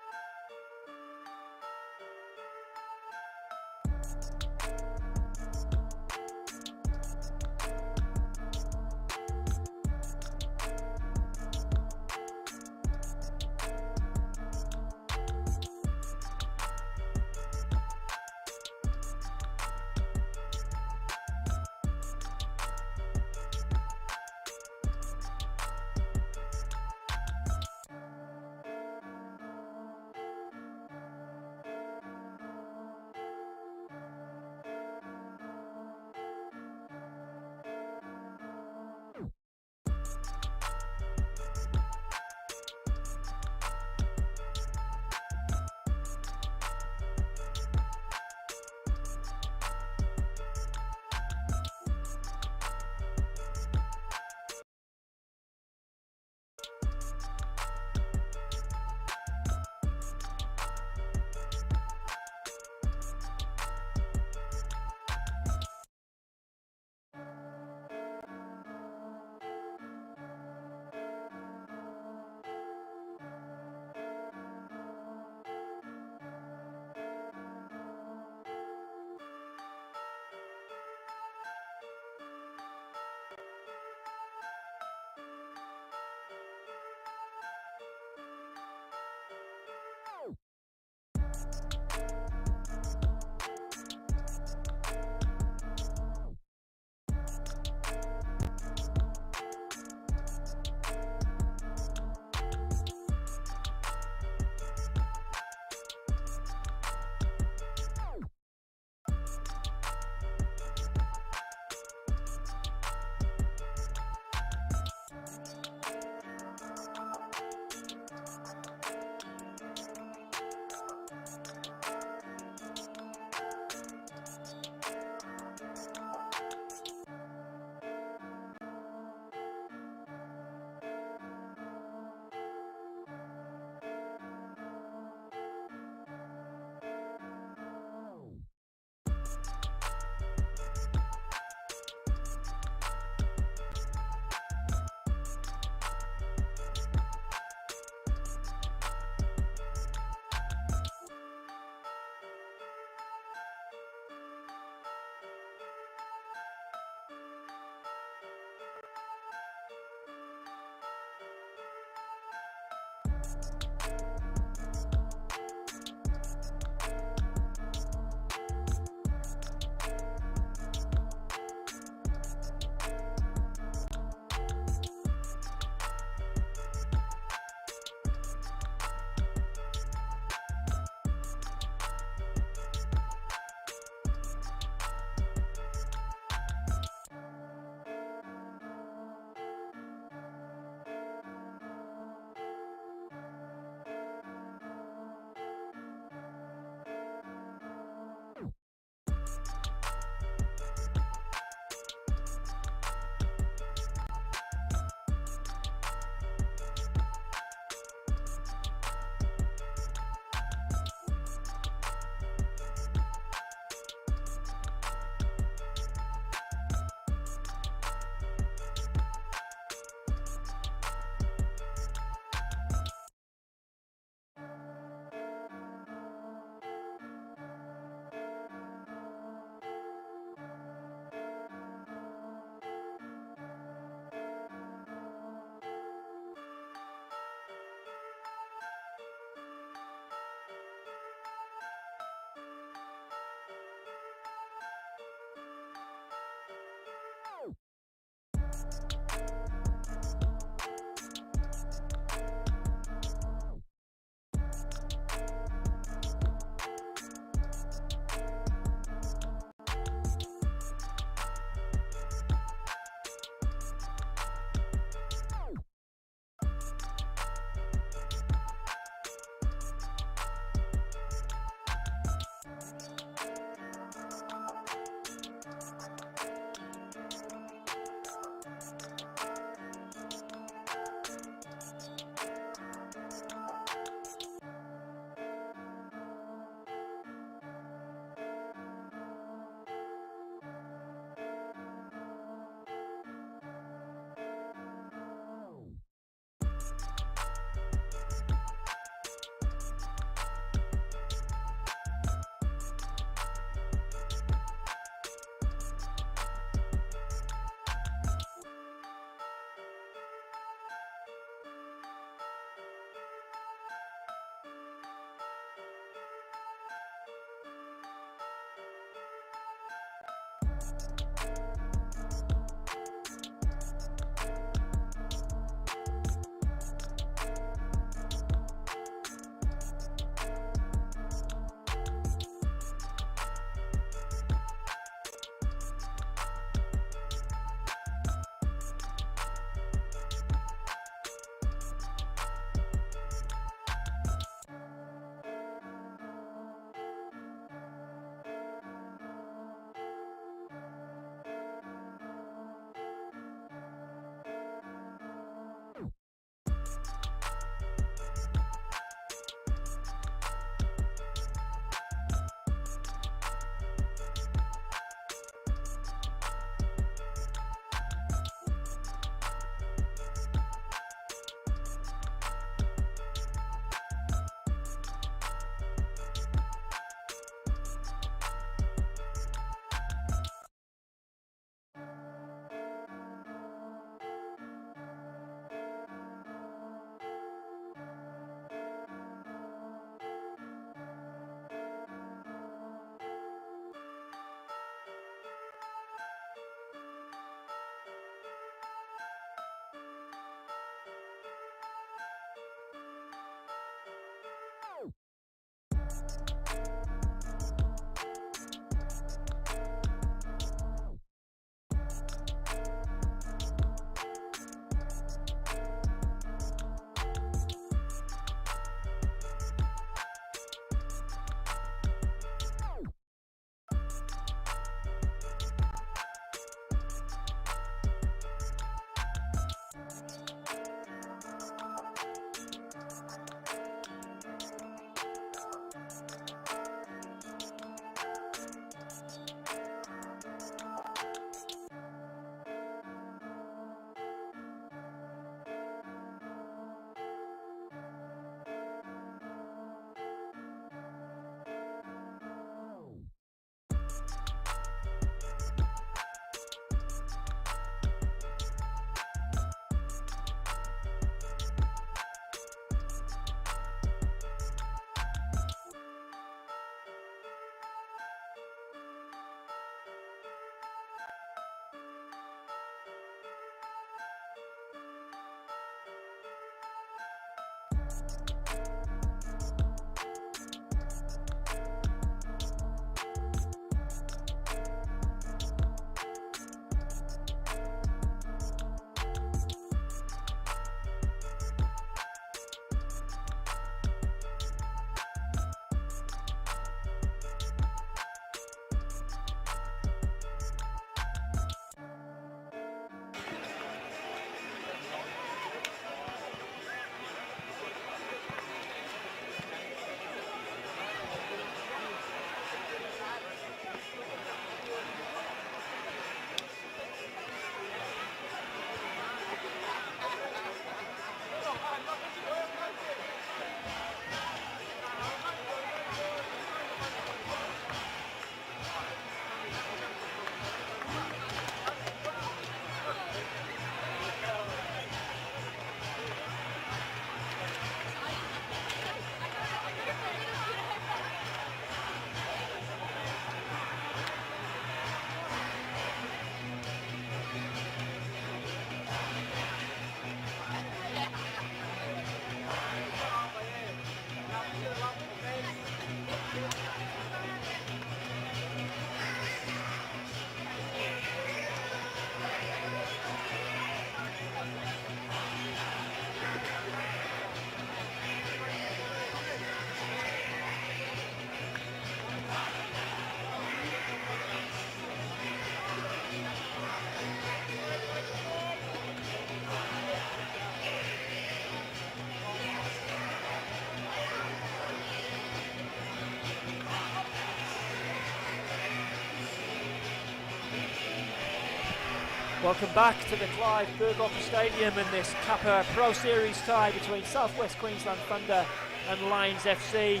Welcome back to the Clive Burghofer Stadium in this Kappa Pro Series tie between South West Queensland Thunder and Lions FC.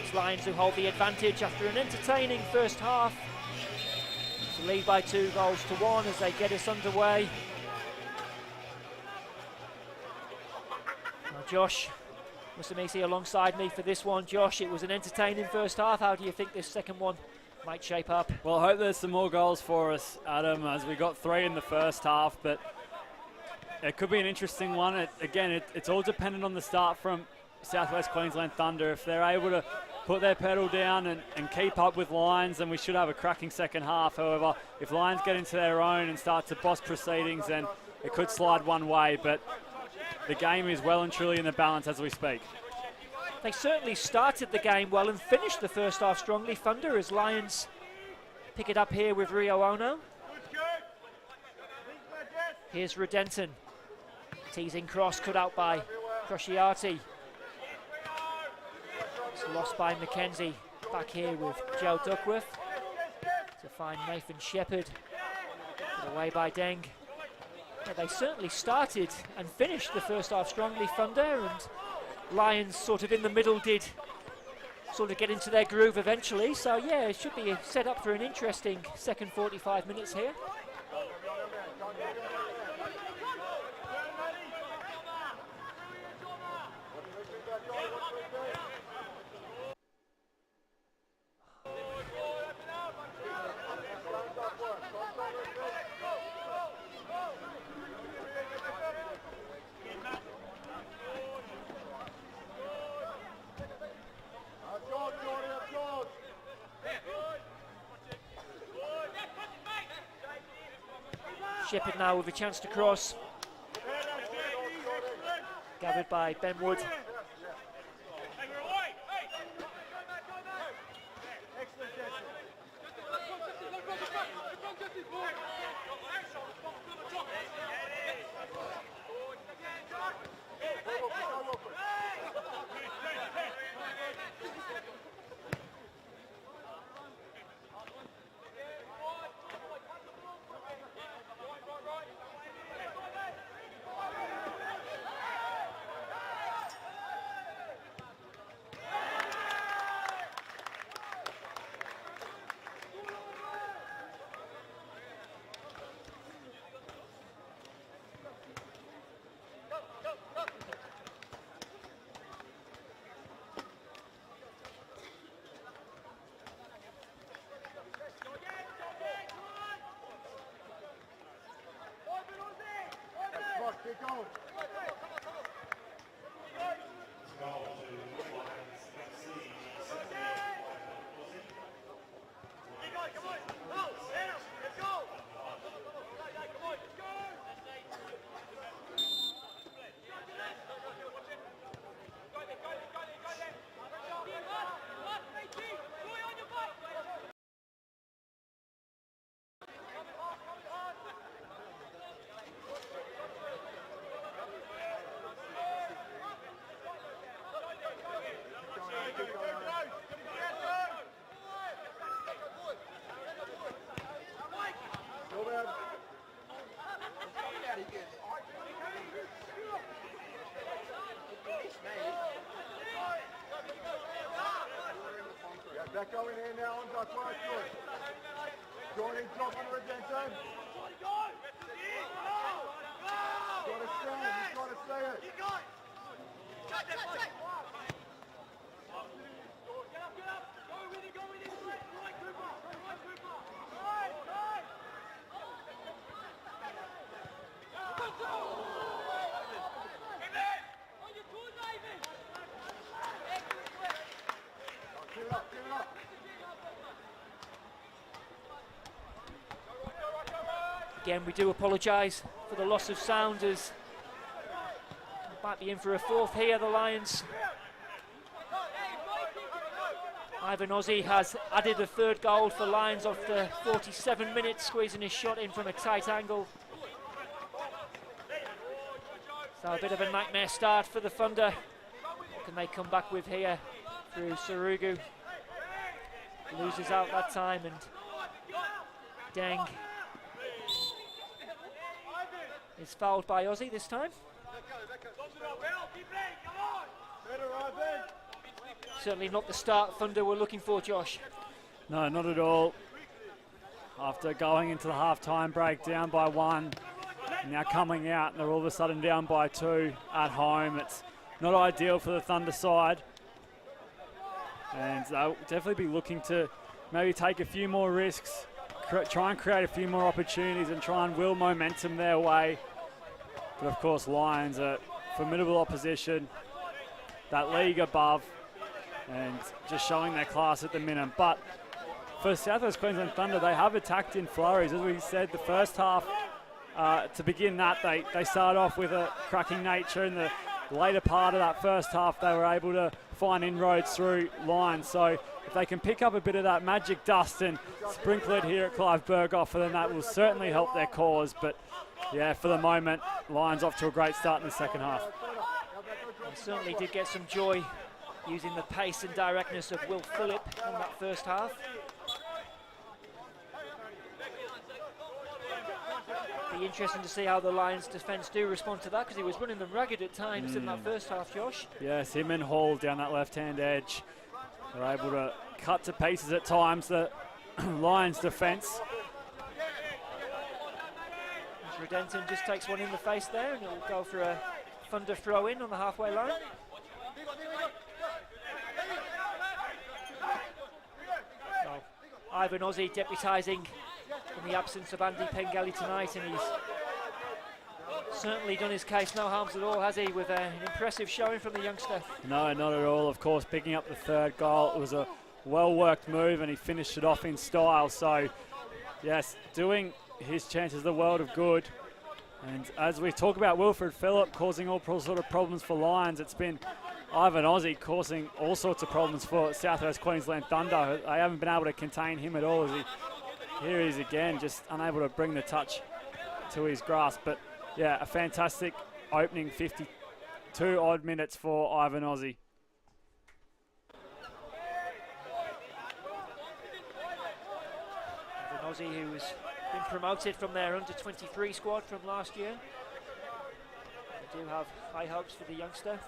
It's Lions who hold the advantage after an entertaining first half. To lead by 2-1 as they get us underway. Now Josh Musamisi alongside me for this one. Josh, it was an entertaining first half. How do you think this second one might shape up? Well, I hope there's some more goals for us, Adam, as we got 3 in the first half, but it could be an interesting one. It's all dependent on the start from South West Queensland Thunder. If they're able to put their pedal down and keep up with Lions, then we should have a cracking second half. However, if Lions get into their own and start to boss proceedings, then it could slide one way, but the game is well and truly in the balance as we speak. They certainly started the game well and finished the first half strongly. Thunder as Lions pick it up here with Rio Ono. Here's Redenton. Teasing cross cut out by Crociati. It's lost by McKenzie. Back here with Joe Duckworth to find Nathan Shepherd. Put away by Deng. Yeah, they certainly started and finished the first half strongly, Thunder, and Lions sort of in the middle did sort of get into their groove eventually. So yeah, it should be set up for an interesting second 45 minutes here. Shepherd now with a chance to cross. Gathered by Ben Wood. go in here now, on that right foot. Joining drop on Redenton. Got to stay it, he's got to stay it. Again, we do apologise for the loss of sound, as might be in for a fourth here, the Lions. Ivan Ozzie has added a third goal for Lions after 47 minutes, squeezing his shot in from a tight angle. So a bit of a nightmare start for the Thunder. What can they come back with here through SWQ? Loses out that time, and Deng is fouled by Ozzie this time. Certainly not the start Thunder were looking for, Josh. No, not at all. After going into the half-time break down by 1, now coming out, and they're all of a sudden down by 2 at home. It's not ideal for the Thunder side. And they'll definitely be looking to maybe take a few more risks, try and create a few more opportunities and try and will momentum their way. But of course, Lions are formidable opposition, that league above, and just showing their class at the minute. But for South West Queensland Thunder, they have attacked in flurries. As we said, the first half, to begin that, they start off with a cracking nature. In the later part of that first half, they were able to find inroads through Lions. So if they can pick up a bit of that magic dust and sprinkle it here at Clive Berghoff, then that will certainly help their cause. But yeah, for the moment, Lions off to a great start in the second half. They certainly did get some joy using the pace and directness of Will Phillip in that first half. Be interesting to see how the Lions defence do respond to that, because he was running them ragged at times in that first half, Josh. Yes, him and Hall down that left-hand edge. They're able to cut to pieces at times, the Lions defence. Redenton just takes one in the face there, and it'll go for a Thunder throw-in on the halfway line. Well, Ivan Ozzie deputising in the absence of Andy Pengelly tonight, and he's certainly done his case no harms at all, has he, with an impressive showing from the youngster. No, not at all. Of course, picking up the third goal, it was a well-worked move, and he finished it off in style. So, yes, doing his chances the world of good. And as we talk about Wilfred Phillip causing all sort of problems for Lions, it's been Ivan Ozzie causing all sorts of problems for South West Queensland Thunder. They haven't been able to contain him at all. Here he is again, just unable to bring the touch to his grasp. But yeah, a fantastic opening 52 odd minutes for Ivan Ozzie. Ivan Ozzie, who's been promoted from their under-23 squad from last year. They do have high hopes for the youngster.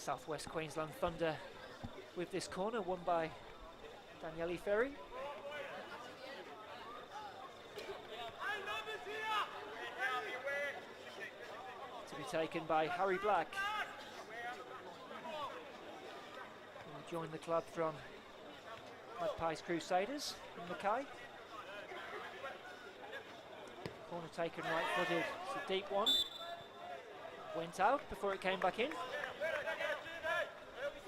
Southwest Queensland Thunder with this corner, won by Daniele Ferri. To be taken by Harry Black, who joined the club from Magpies Crusaders in Mackay. Corner taken right-footed, it's a deep one. Went out before it came back in.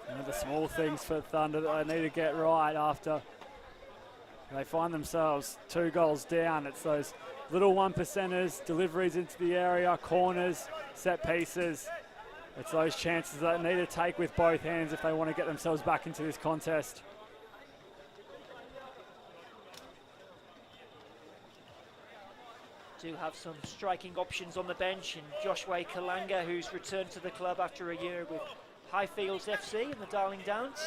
One of the small things for Thunder that they need to get right after they find themselves 2 goals down. It's those little 1%ers, deliveries into the area, corners, set pieces. It's those chances that they need to take with both hands if they want to get themselves back into this contest. Do have some striking options on the bench, and Joshua Kalanga, who's returned to the club after a year with Highfields FC in the Darling Downs.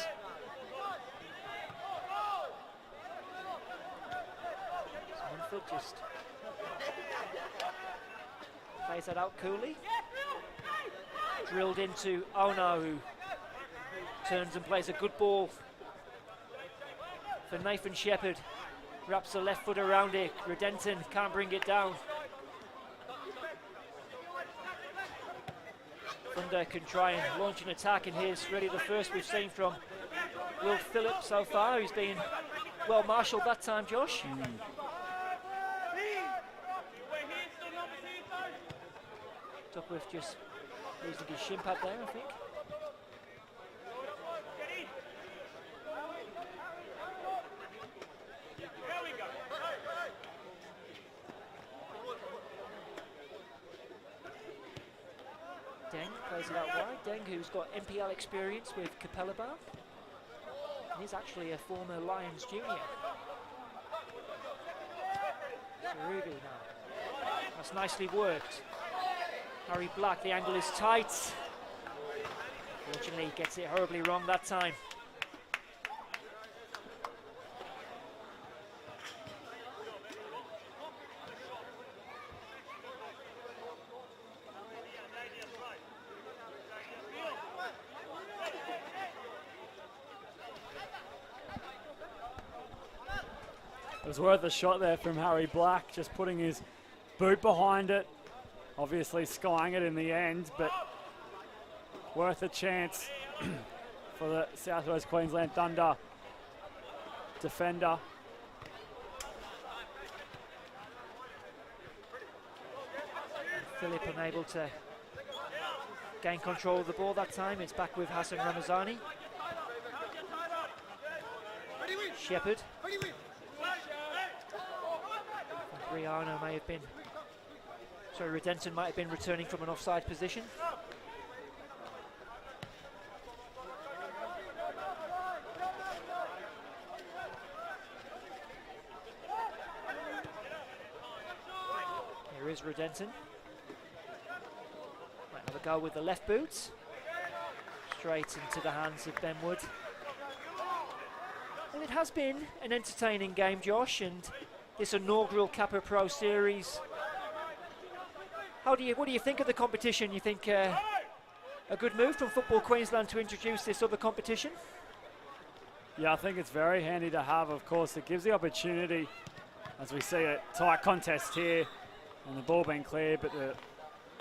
Munford just plays that out coolly. Drilled into Ono, who turns and plays a good ball for Nathan Shepherd. Wraps the left foot around it. Redenton can't bring it down. Thunder can try and launch an attack, and here's really the first we've seen from Will Phillip so far. He's been well marshalled that time, Josh. Duckworth just losing his shin pad there, I think. Deng plays it out wide. Deng, who's got MPL experience with Kappa Bar. He's actually a former Lions junior. SWQ now. That's nicely worked. Harry Black, the angle is tight. Fortunately, he gets it horribly wrong that time. It was worth a shot there from Harry Black, just putting his boot behind it. Obviously skying it in the end, but worth a chance for the Southwest Queensland Thunder defender. Phillip unable to gain control of the ball that time. It's back with Hassan Ramazani. Shepherd. Rihanna may have been, sorry, Redenton might have been returning from an offside position. Here is Redenton. Might have a go with the left boot. Straight into the hands of Ben Wood. And it has been an entertaining game, Josh, and this inaugural Kappa Pro Series. What do you think of the competition? You think a good move from Football Queensland to introduce this other competition? Yeah, I think it's very handy to have. Of course, it gives the opportunity, as we see a tight contest here, and the ball being cleared, but the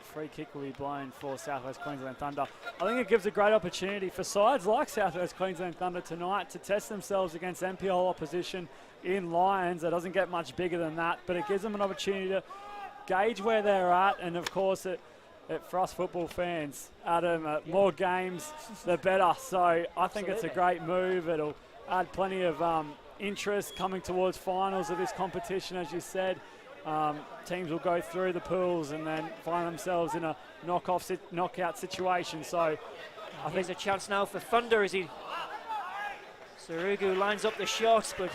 free kick will be blown for Southwest Queensland Thunder. I think it gives a great opportunity for sides like Southwest Queensland Thunder tonight to test themselves against NPL opposition in Lions. It doesn't get much bigger than that, but it gives them an opportunity to gauge where they're at, and of course for us football fans, Adam, more games the better. So I think it's a great move. It'll add plenty of interest coming towards finals of this competition, as you said. Teams will go through the pools and then find themselves in a knockout situation. So I think there's a chance now for Thunder as SWQ lines up the shots, but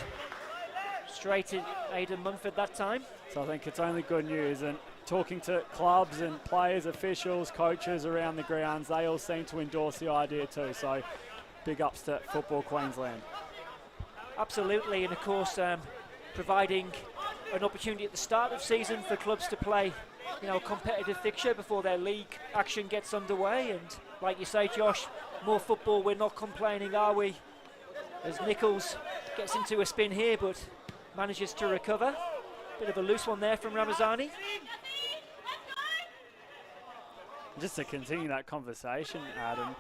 straight at Aidan Munford that time. So I think it's only good news, and talking to clubs and players, officials, coaches around the grounds, they all seem to endorse the idea too. So big ups to Football Queensland. Absolutely, and of course providing an opportunity at the start of season for clubs to play, you know, a competitive fixture before their league action gets underway. And like you say, Josh, more football, we're not complaining, are we? As Nichols gets into a spin here, but manages to recover. Bit of a loose one there from Ramazani. Just to continue that conversation, Adam,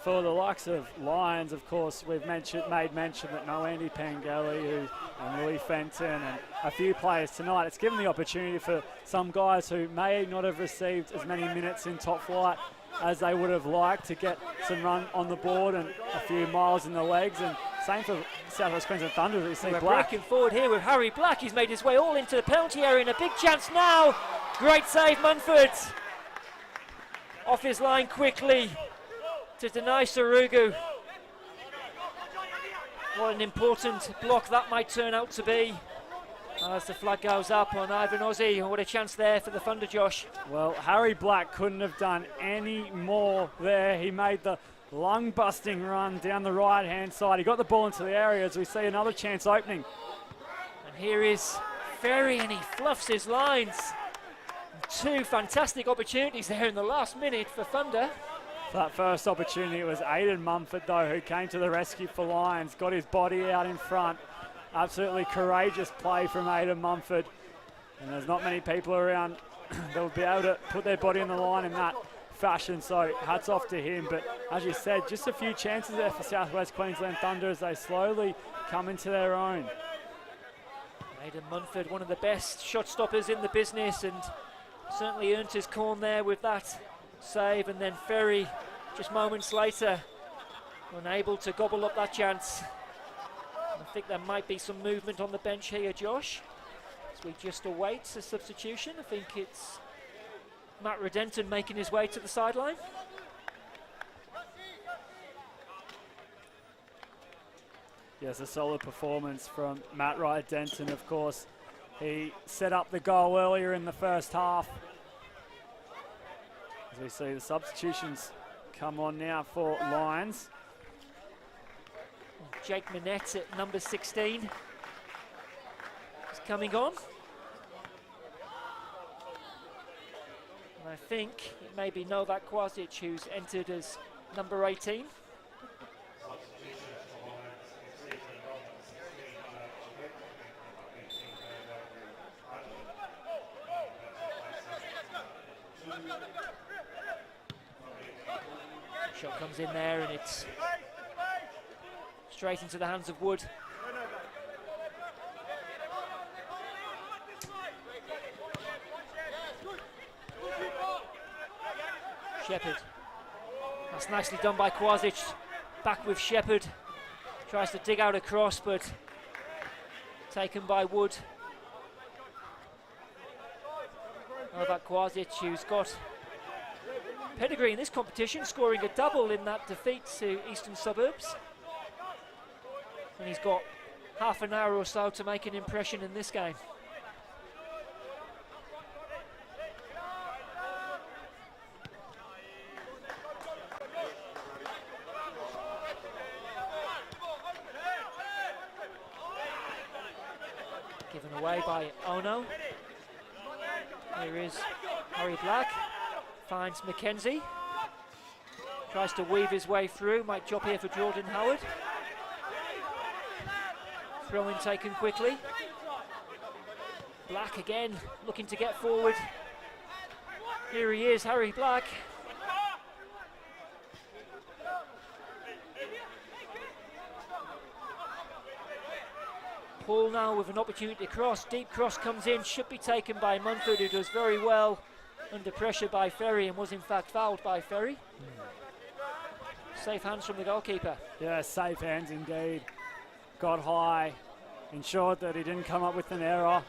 for the likes of Lions, of course, we've made mention that no Andy Pangeli and Louis Fenton and a few players tonight. It's given the opportunity for some guys who may not have received as many minutes in top flight as they would have liked to get some run on the board and a few miles in the legs. And same for South West Queensland Thunder. We see We're Black breaking forward here with Harry Black. He's made his way all into the penalty area and a big chance now. Great save, Munford. Off his line quickly to deny Sarugu. What an important block that might turn out to be as the flag goes up on Ivan Ozzy. What a chance there for the Thunder, Josh. Well, Harry Black couldn't have done any more there. He made the lung-busting run down the right-hand side. He got the ball into the area as we see another chance opening. And here is Ferry, and he fluffs his lines. Two fantastic opportunities there in the last minute for Thunder. For that first opportunity, it was Aidan Mumford, though, who came to the rescue for Lions, got his body out in front. Absolutely courageous play from Aidan Mumford. And there's not many people around that would be able to put their body on the line in that fashion, so hats off to him. But as you said, just a few chances there for South West Queensland Thunder as they slowly come into their own. Aidan Mumford, one of the best shot stoppers in the business, and certainly earned his corn there with that save. And then Ferry, just moments later, unable to gobble up that chance. I think there might be some movement on the bench here, Josh, as we just await a substitution. I think it's Matt Redenton making his way to the sideline. Yes, a solid performance from Matt Redenton, of course. He set up the goal earlier in the first half. As we see the substitutions come on now for Lions. Jake Manette at number 16 is coming on. And I think it may be Novak Kwasic who's entered as number 18. Shot comes in there and it's straight into the hands of Wood. Shepherd. That's nicely done by Kwasic. Back with Shepherd. Tries to dig out a cross, but taken by Wood. How about Kwasic, who's got pedigree in this competition, scoring a double in that defeat to Eastern Suburbs. And he's got half an hour or so to make an impression in this game. Given away by Ono. Here is Harry Black. Finds McKenzie. Tries to weave his way through. Might drop here for Jordan Howard. Throw in taken quickly. Black again, looking to get forward. Here he is, Harry Black. Paul now with an opportunity to cross. Deep cross comes in, should be taken by Munford, who does very well under pressure by Ferry and was in fact fouled by Ferry. Safe hands from the goalkeeper. Yeah, safe hands indeed. Got high, ensured that he didn't come up with an error.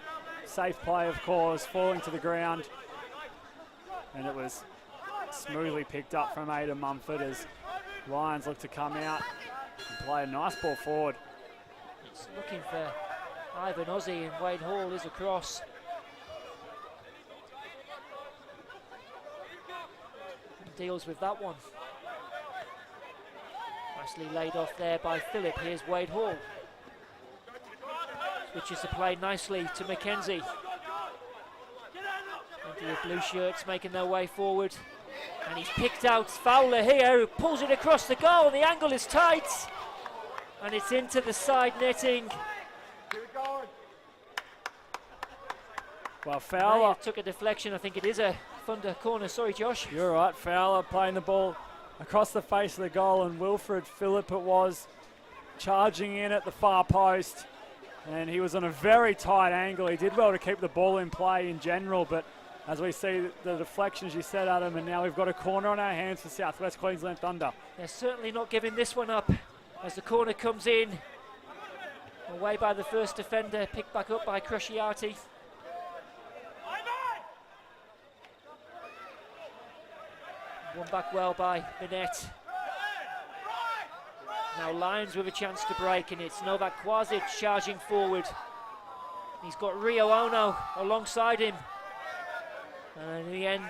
Safe play, of course, falling to the ground. And it was smoothly picked up from Aidan Mumford as Lions look to come out and play a nice ball forward. It's looking for Ivan Ozzy, and Wade Hall is across. And deals with that one. Nicely laid off there by Phillip. Here's Wade Hall. Switches the play nicely to Mackenzie. Into the blue shirts making their way forward. And he's picked out Fowler here, who pulls it across the goal. The angle is tight. And it's into the side netting. Keep it going. Well, Fowler Took a deflection. I think it is a Thunder corner. Sorry, Josh. You're right, Fowler playing the ball across the face of the goal, and Wilfred Phillip it was charging in at the far post, and he was on a very tight angle. He did well to keep the ball in play in general, but as we see the deflections you said, Adam, and now we've got a corner on our hands for South West Queensland Thunder. They're certainly not giving this one up as the corner comes in. Away by the first defender, picked back up by Crusciati. Won back well by Minette. Now Lions with a chance to break, and it's Novak Kwasic charging forward. He's got Rio Ono alongside him. And in the end,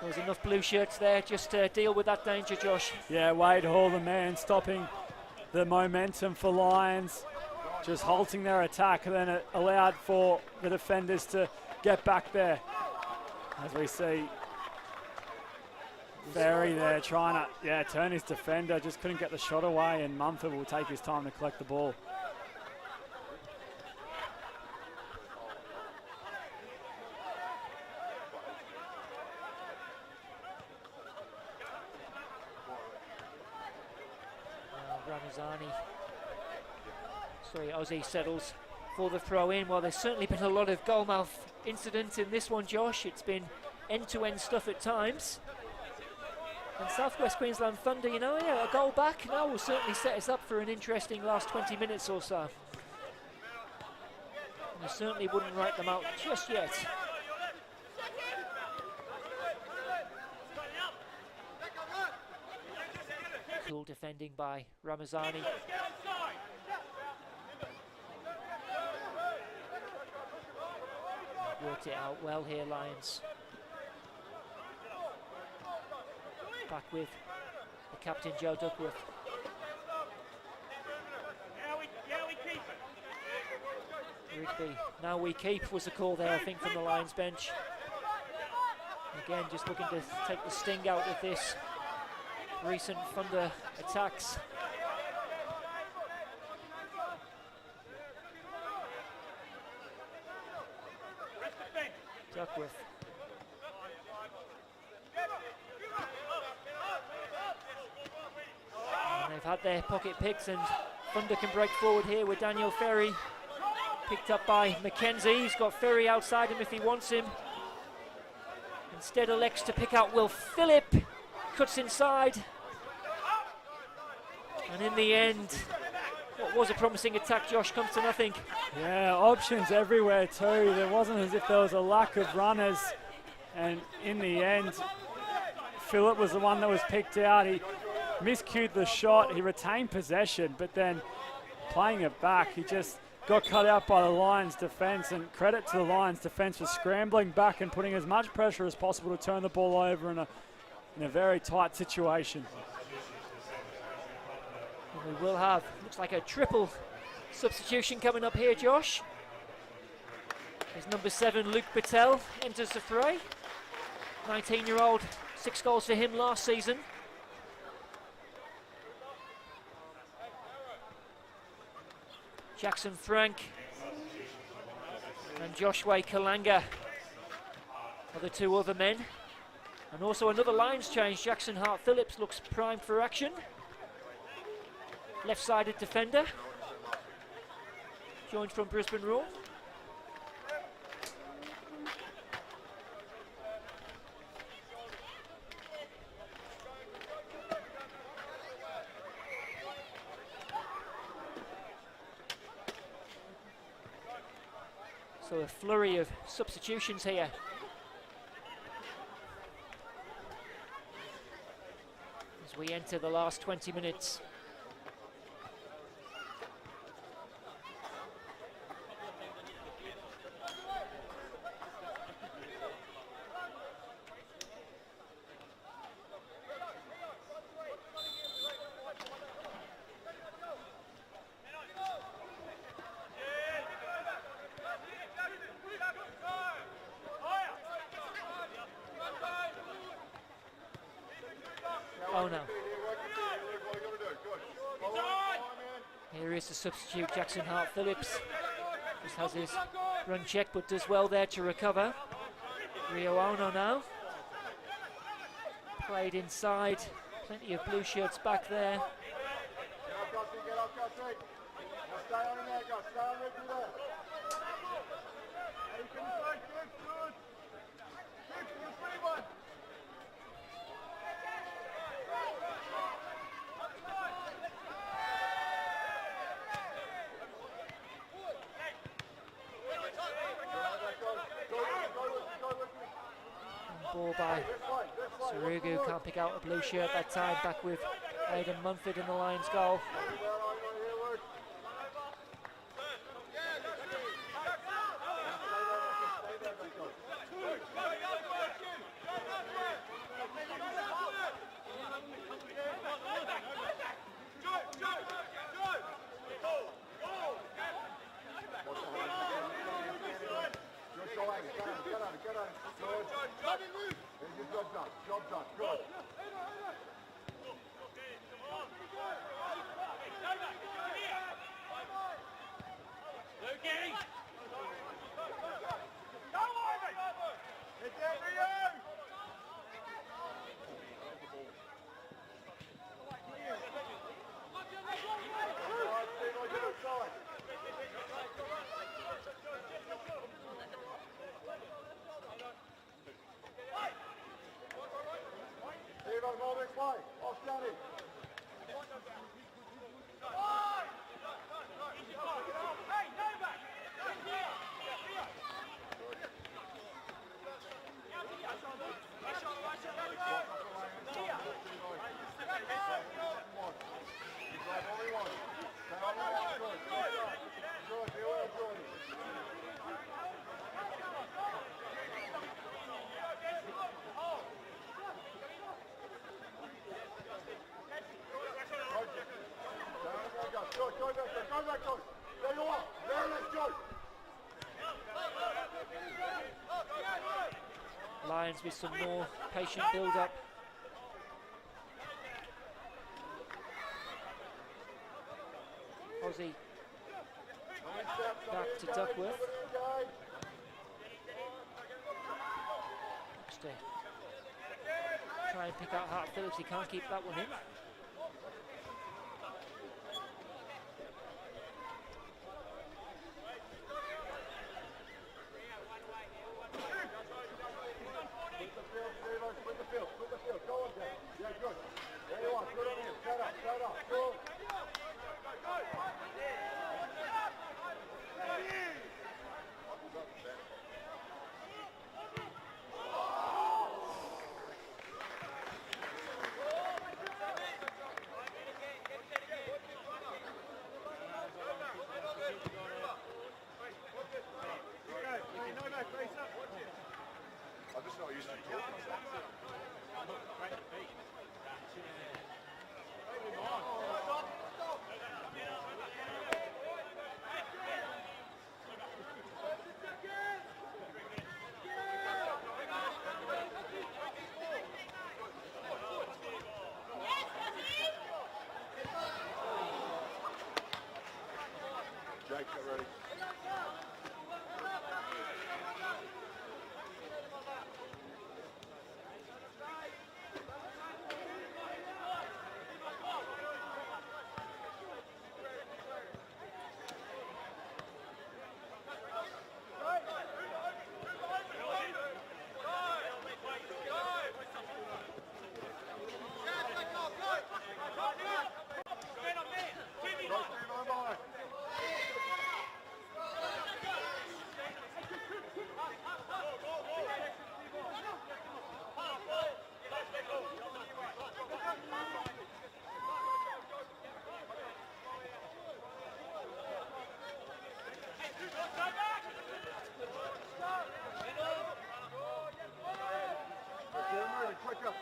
there was enough blue shirts there just to deal with that danger, Josh. Yeah, Wade Hall, the man stopping the momentum for Lions, just halting their attack, and then it allowed for the defenders to get back there. As we see Ferry there trying to turn his defender, just couldn't get the shot away, and Mumford will take his time to collect the ball. Ozzy settles for the throw in. Well, there's certainly been a lot of goalmouth incidents in this one, Josh. It's been end-to-end stuff at times. And South West Queensland Thunder, you know, a goal back now will certainly set us up for an interesting last 20 minutes or so. And you certainly wouldn't write them out just yet. Cool defending by Ramazani. Worked it out well here, Lions. Back with the captain, Joe Duckworth. Rigby, now we keep was the call there, I think, from the Lions bench. Again, just looking to take the sting out of this recent Thunder attacks. Duckworth. And they've had their pocket picks, and Thunder can break forward here with Daniel Ferry. Picked up by Mackenzie. He's got Ferry outside him if he wants him. Instead elects to pick out Will Phillip. Cuts inside. And in the end, what was a promising attack, Josh, comes to nothing. Yeah, options everywhere too. There wasn't as if there was a lack of runners. And in the end, Phillip was the one that was picked out. He miscued the shot. He retained possession, but then playing it back, he just got cut out by the Lions defence. And credit to the Lions defence for scrambling back and putting as much pressure as possible to turn the ball over in a very tight situation. And we will have, looks like a triple substitution coming up here, Josh. As number 7, Luke Patel, enters the fray. 19-year-old, 6 goals for him last season. Jackson Frank and Joshua Kalanga are the 2 other men. And also another Lions change. Jackson Hart-Phillips looks primed for action. Left-sided defender. Joined from Brisbane Roar. So a flurry of substitutions here. As we enter the last 20 minutes. Rioona. Here is the substitute, Jackson Hart-Phillips. Just has his run check, but does well there to recover. Rioona now. Played inside. Plenty of blue shirts back there. Ball by SWQ, can't pick out a blue shirt that time. Back with Aidan Munford in the Lions goal. Job done. Good. Lions with some more patient build-up. Aussie back to Duckworth. Looks to try and pick out Hart-Phillips. He can't keep that one in. Jake, get ready.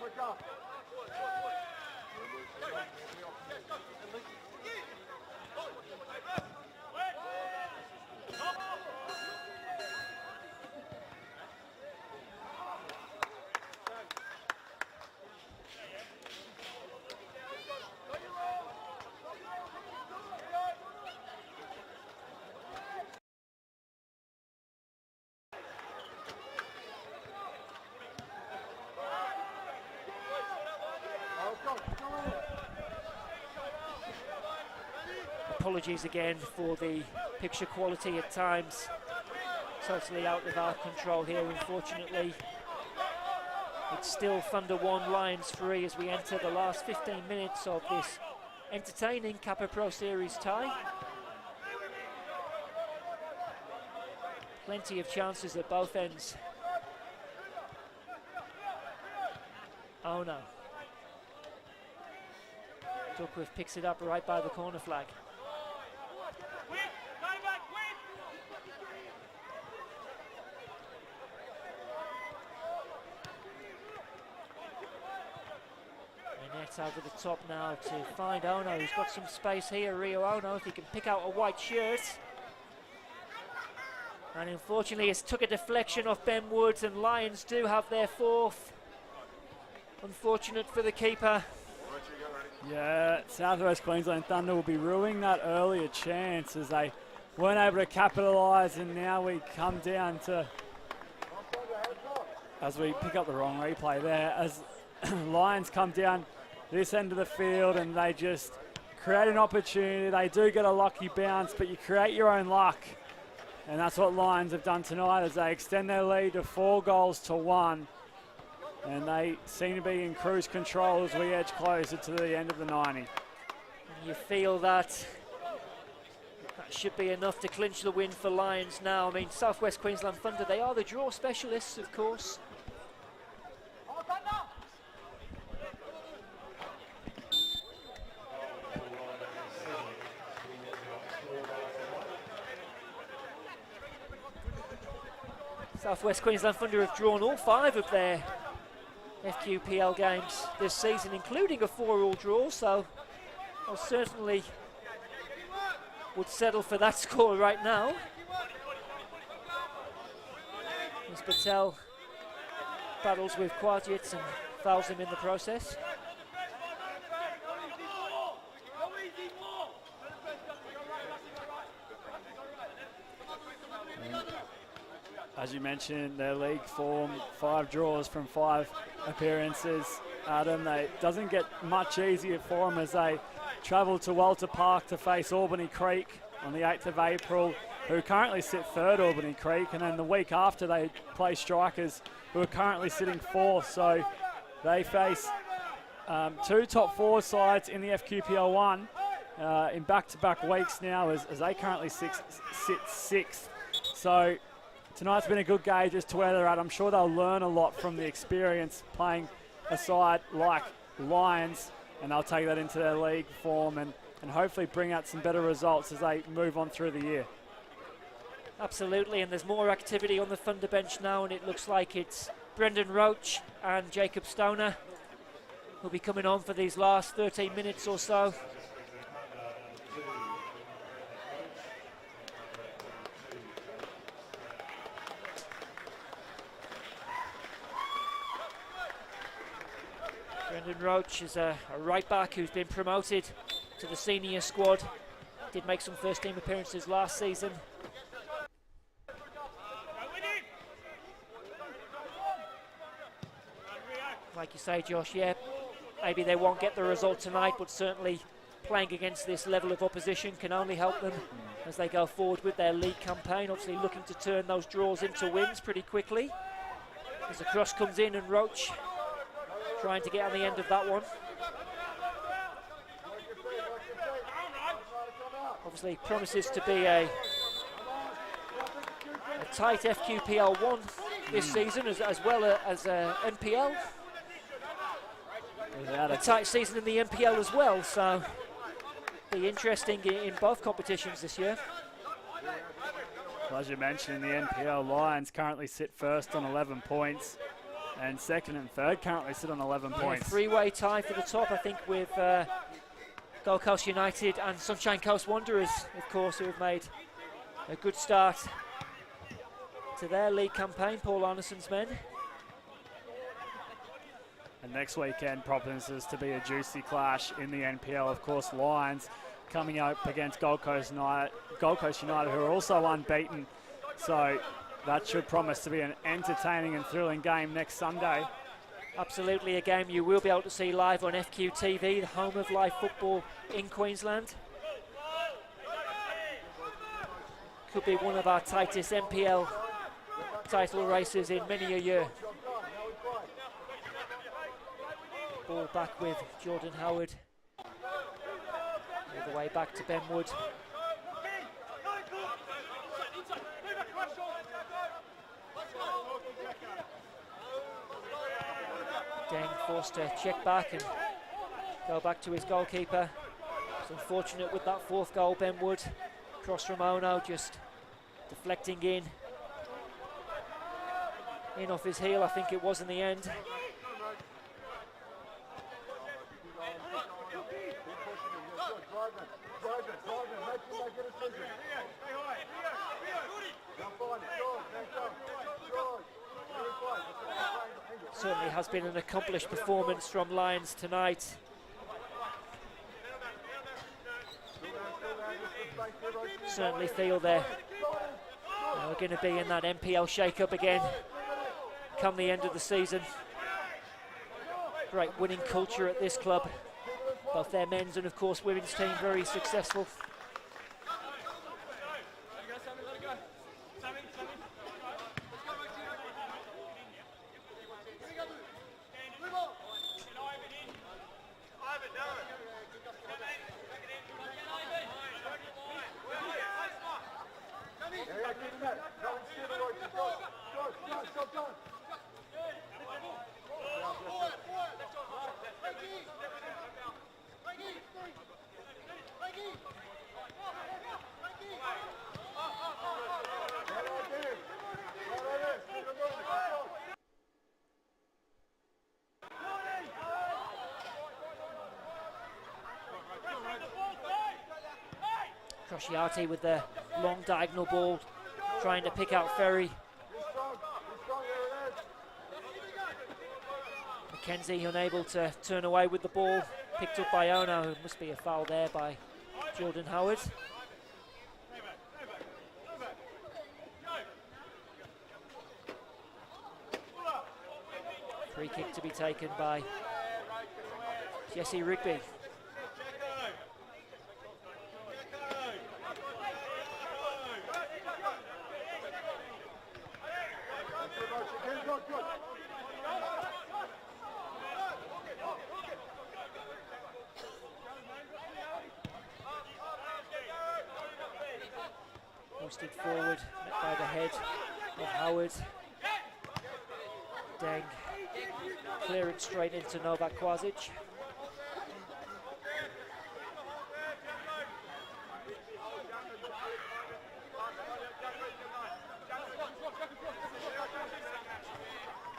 Quick up. apologies again for the picture quality at times. Totally out of our control here, unfortunately. It's still Thunder 1, Lions 3 as we enter the last 15 minutes of this entertaining Kappa Pro Series tie. Plenty of chances at both ends. Oh no. Duckworth picks it up right by the corner flag. Annette over the top now to find Ono, who's got some space here. Rio Ono, if he can pick out a white shirt. And unfortunately it's took a deflection off Ben Woods, and Lions do have their fourth. Unfortunate for the keeper. Yeah, Southwest Queensland Thunder will be ruining that earlier chance as they weren't able to capitalise, and now we come down to, as we pick up the wrong replay there, as Lions come down this end of the field and they just create an opportunity. They do get a lucky bounce, but you create your own luck. And that's what Lions have done tonight as they extend their lead to 4-1. And they seem to be in cruise control as we edge closer to the end of the 90. And you feel that should be enough to clinch the win for Lions now. I mean, Southwest Queensland Thunder, they are the draw specialists, of course. Southwest Queensland Thunder have drawn all 5 of their FQPL games this season, including a 4-all draw, so I certainly would settle for that score right now. As Patel battles with Kwadjits and fouls him in the process. As you mentioned, their league form, 5 draws from 5 appearances. Adam, it doesn't get much easier for them as they travel to Walter Park to face Albany Creek on the 8th of April, who currently sit 3rd, Albany Creek, and then the week after they play Strikers, who are currently sitting 4th. So they face 2 top 4 sides in the FQPL 1 in back-to-back weeks now as they currently sit 6th. So tonight's been a good gauge as to where they're at. I'm sure they'll learn a lot from the experience playing a side like Lions, and they'll take that into their league form and hopefully bring out some better results as they move on through the year. Absolutely, and there's more activity on the Thunder bench now, and it looks like it's Brendan Roach and Jacob Stoner who'll be coming on for these last 13 minutes or so. Brendan Roach is a right back who's been promoted to the senior squad. Did make some first team appearances last season. Like you say, Josh, yeah, maybe they won't get the result tonight, but certainly playing against this level of opposition can only help them as they go forward with their league campaign. Obviously looking to turn those draws into wins pretty quickly. As the cross comes in and Roach trying to get on the end of that one. Obviously promises to be a tight FQPL 1 this season as well as NPL. A tight season in the NPL as well, so be interesting in both competitions this year. Well, as you mentioned, the NPL Lions currently sit 1st on 11 points. And 2nd and 3rd currently sit on 11 points. 3-way tie for the top, I think, with Gold Coast United and Sunshine Coast Wanderers, of course, who have made a good start to their league campaign, Paul Arneson's men. And next weekend promises to be a juicy clash in the NPL. Of course, Lions coming up against Gold Coast United, who are also unbeaten. So that should promise to be an entertaining and thrilling game next Sunday. Absolutely, a game you will be able to see live on FQ TV, the home of live football in Queensland. Could be one of our tightest NPL title races in many a year. Ball back with Jordan Howard. All the way back to Ben Wood. Deng forced to check back and go back to his goalkeeper. It's unfortunate with that fourth goal, Ben Wood. Cross from Ono, just deflecting in off his heel, I think it was in the end. Certainly has been an accomplished performance from Lions tonight. Certainly feel they're going to be in that NPL shake-up again come the end of the season. Great winning culture at this club. Both their men's and of course women's team very successful. Crociati with the long diagonal ball, trying to pick out Ferry. McKenzie unable to turn away with the ball, picked up by Ono. Must be a foul there by Jordan Howard. Free kick to be taken by Jesse Rigby. Posted forward, met by the head of Howard. Deng clearing straight into Novak Kwazic.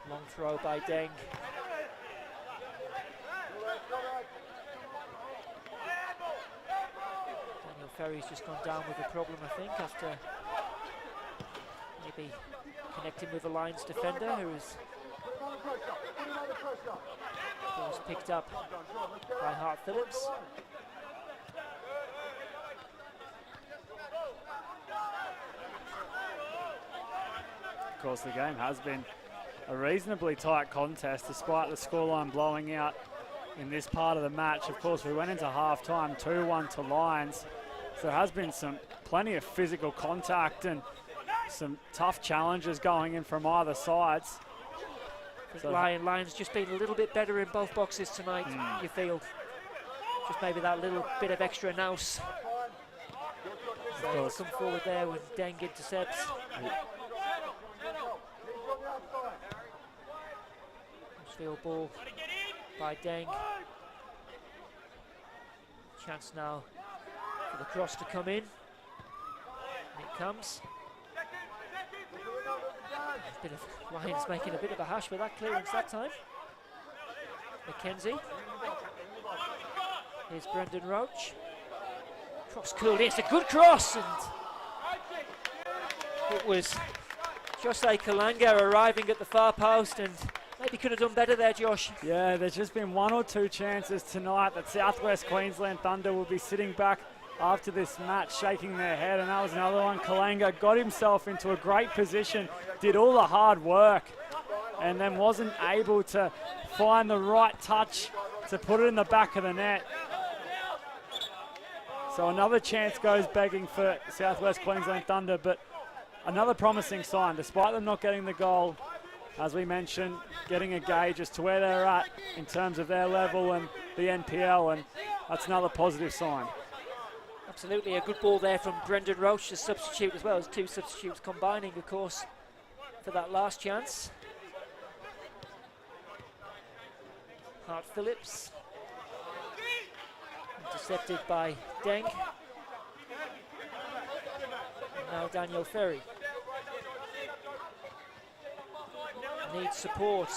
Long throw by Deng. Ferry's just gone down with a problem, I think, after maybe connecting with the Lions defender, who was picked up by Hart Phillips. Of course, the game has been a reasonably tight contest despite the scoreline blowing out in this part of the match. Of course, we went into half-time 2-1 to Lions. So there has been plenty of physical contact and some tough challenges going in from either sides. So Lions just been a little bit better in both boxes tonight, you feel. Just maybe that little bit of extra nous. So come forward there when Deng intercepts. Field ball by Deng. Chance now for the cross to come in. And it comes. A bit of Lions making a bit of a hash with that clearance that time. McKenzie. Here's Brendan Roach. Cross cooled in. It's a good cross, and it was Jose Kalanga arriving at the far post, and maybe could have done better there, Josh. Yeah, there's just been one or two chances tonight that Southwest Queensland Thunder will be sitting back after this match shaking their head, and that was another one. Kalanga got himself into a great position, did all the hard work, and then wasn't able to find the right touch to put it in the back of the net. So another chance goes begging for Southwest Queensland Thunder, but another promising sign. Despite them not getting the goal, as we mentioned, getting a gauge as to where they're at in terms of their level and the NPL, and that's another positive sign. Absolutely, a good ball there from Brendan Roach, a substitute as well as two substitutes combining, of course, for that last chance. Hart Phillips, intercepted by Deng. And now Daniel Ferry. Needs support,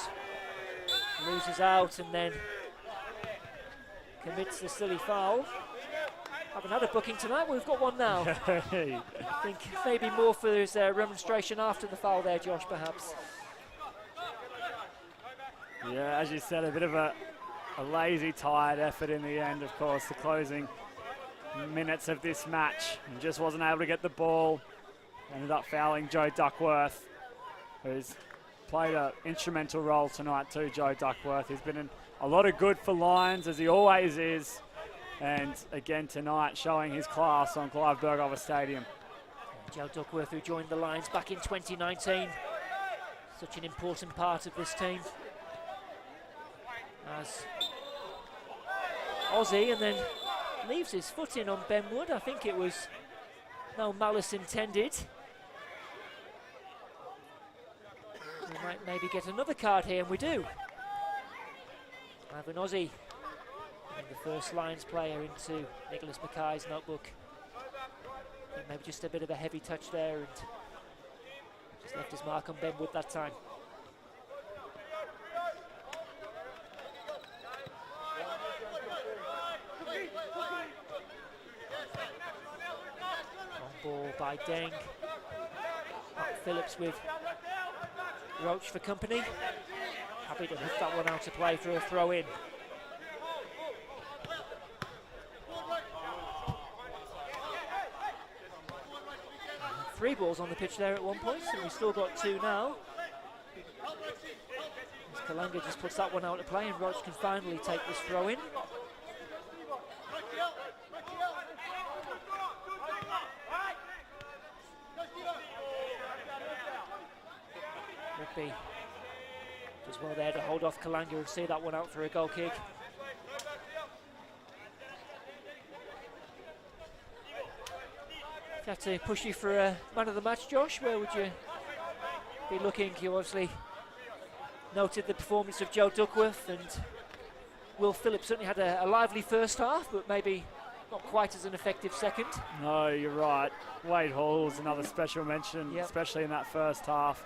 loses out and then commits the silly foul. Haven't had a booking tonight, we've got one now. I think maybe more for his remonstration after the foul there, Josh, perhaps. Yeah, as you said, a bit of a lazy, tired effort in the end, of course, the closing minutes of this match. And just wasn't able to get the ball. Ended up fouling Joe Duckworth, who's played an instrumental role tonight too, Joe Duckworth. He's been in a lot of good for Lions, as he always is. And again tonight, showing his class on Clive Berghofer Stadium. Joe Duckworth, who joined the Lions back in 2019. Such an important part of this team. As Aussie, and then leaves his foot in on Ben Wood. I think it was no malice intended. We might maybe get another card here, and we do. Ivan Aussie, and the first Lions player into Nicholas Mackay's notebook. I think maybe just a bit of a heavy touch there, and just left his mark on Ben Wood that time. Ball by Deng. Phillips with Roach for company. Happy to hook that one out to play for a throw in. Three balls on the pitch there at one point, and we've still got two now. As Kalanga just puts that one out to play, and Roach can finally take this throw in. Rigby does well there to hold off Kalanga and see that one out for a goal kick. If you had to push you for a man of the match, Josh, where would you be looking? You obviously noted the performance of Joe Duckworth, and Will Phillips certainly had a lively first half, but maybe not quite as an effective second. No, you're right. Wade Hall was another special mention, Yep. especially in that first half.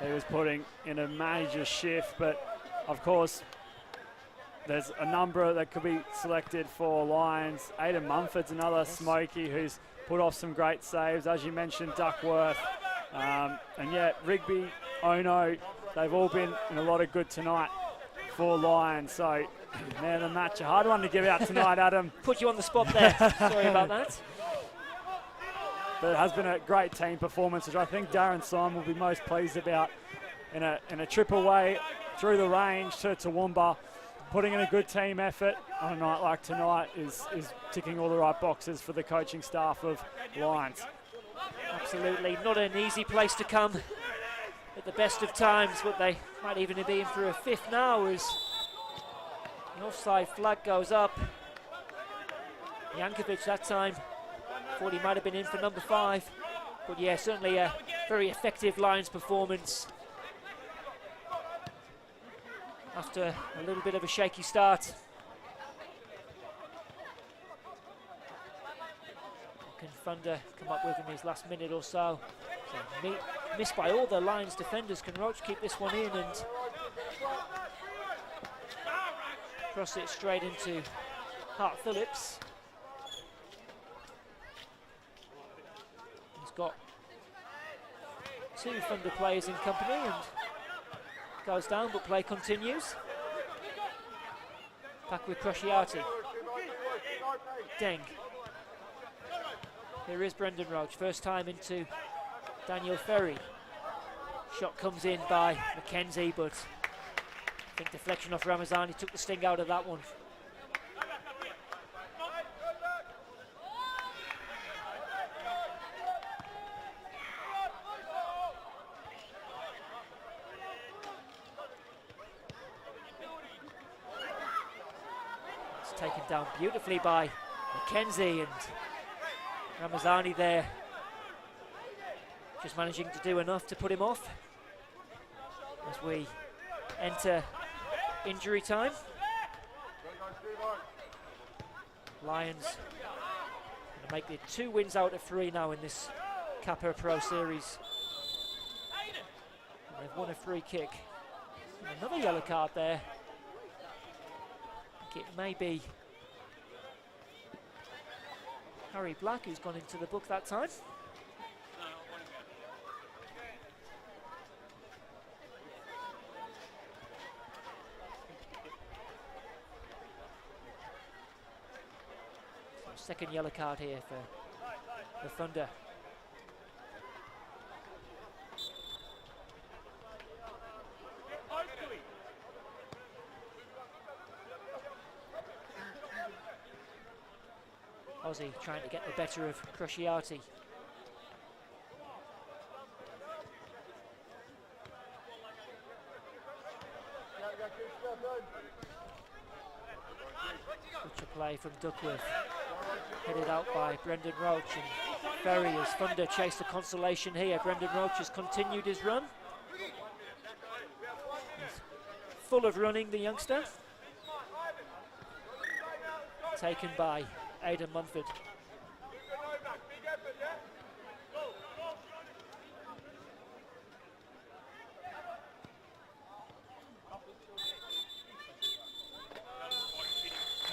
He was putting in a major shift, but of course there's a number that could be selected for Lions. Aidan Mumford's another smoky who's put off some great saves, as you mentioned, Duckworth. And yeah, Rigby, Ono, they've all been in a lot of good tonight for Lions. So, man, the match, a hard one to give out tonight, Adam. Put you on the spot there. Sorry about that. But it has been a great team performance, which I think Darren Simon will be most pleased about in a trip away through the range to Toowoomba. Putting in a good team effort on a night like tonight is ticking all the right boxes for the coaching staff of Lions. Absolutely, not an easy place to come at the best of times, but they might even be in for a fifth now as the offside flag goes up. Jankovic that time thought he might have been in for number 5, but yeah, certainly a very effective Lions performance after a little bit of a shaky start. Can Thunder come up with in his last minute or so? Missed by all the Lions defenders. Can Roach keep this one in and cross it straight into Hart Phillips? He's got two Thunder players in company and goes down, but play continues. Back with Crusciati. Deng. Here is Brendan Roach, first time into Daniel Ferry. Shot comes in by McKenzie, but I think deflection off Ramazani took the sting out of that one. It's taken down beautifully by Mackenzie, and Ramazani there just managing to do enough to put him off as we enter injury time. Lions going to make it 2 wins out of 3 now in this Kappa Pro Series. And they've won a free kick. Another yellow card there. I think it may be Harry Black who's gone into the book that time. Second yellow card here for the Thunder. Ozzy trying to get the better of Crusciati. Such a play from Duckworth. Headed out by Brendan Roach, and Ferry as Thunder chased the consolation here. Brendan Roach has continued his run. He's full of running, the youngster. Taken by Aidan Munford.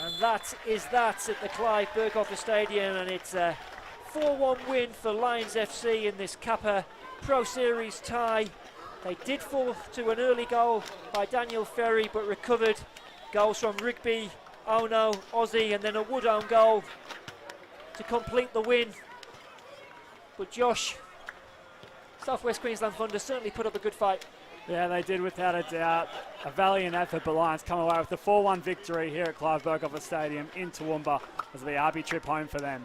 And that is that at the Clive Burkhofer Stadium, and it's a 4-1 win for Lions FC in this Kappa Pro Series tie. They did fall to an early goal by Daniel Ferry, but recovered. Goals from Rigby, Ono, Ozzy, and then a Wood own goal to complete the win. But Josh, South West Queensland Thunder certainly put up a good fight. Yeah, they did without a doubt. A valiant effort, but Lions come away with the 4-1 victory here at Clive Burkhofer Stadium in Toowoomba as the RB trip home for them.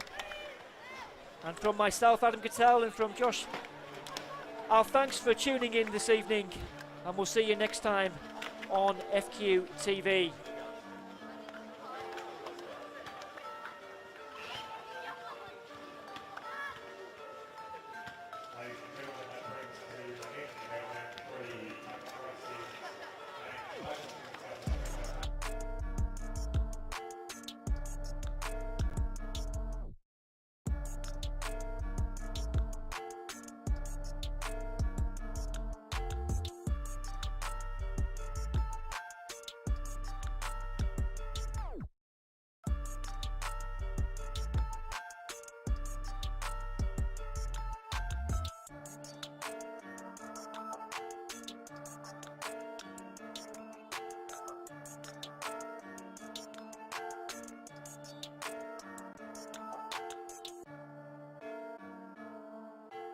And from myself, Adam Cattell, and from Josh, our thanks for tuning in this evening, and we'll see you next time on FQ TV.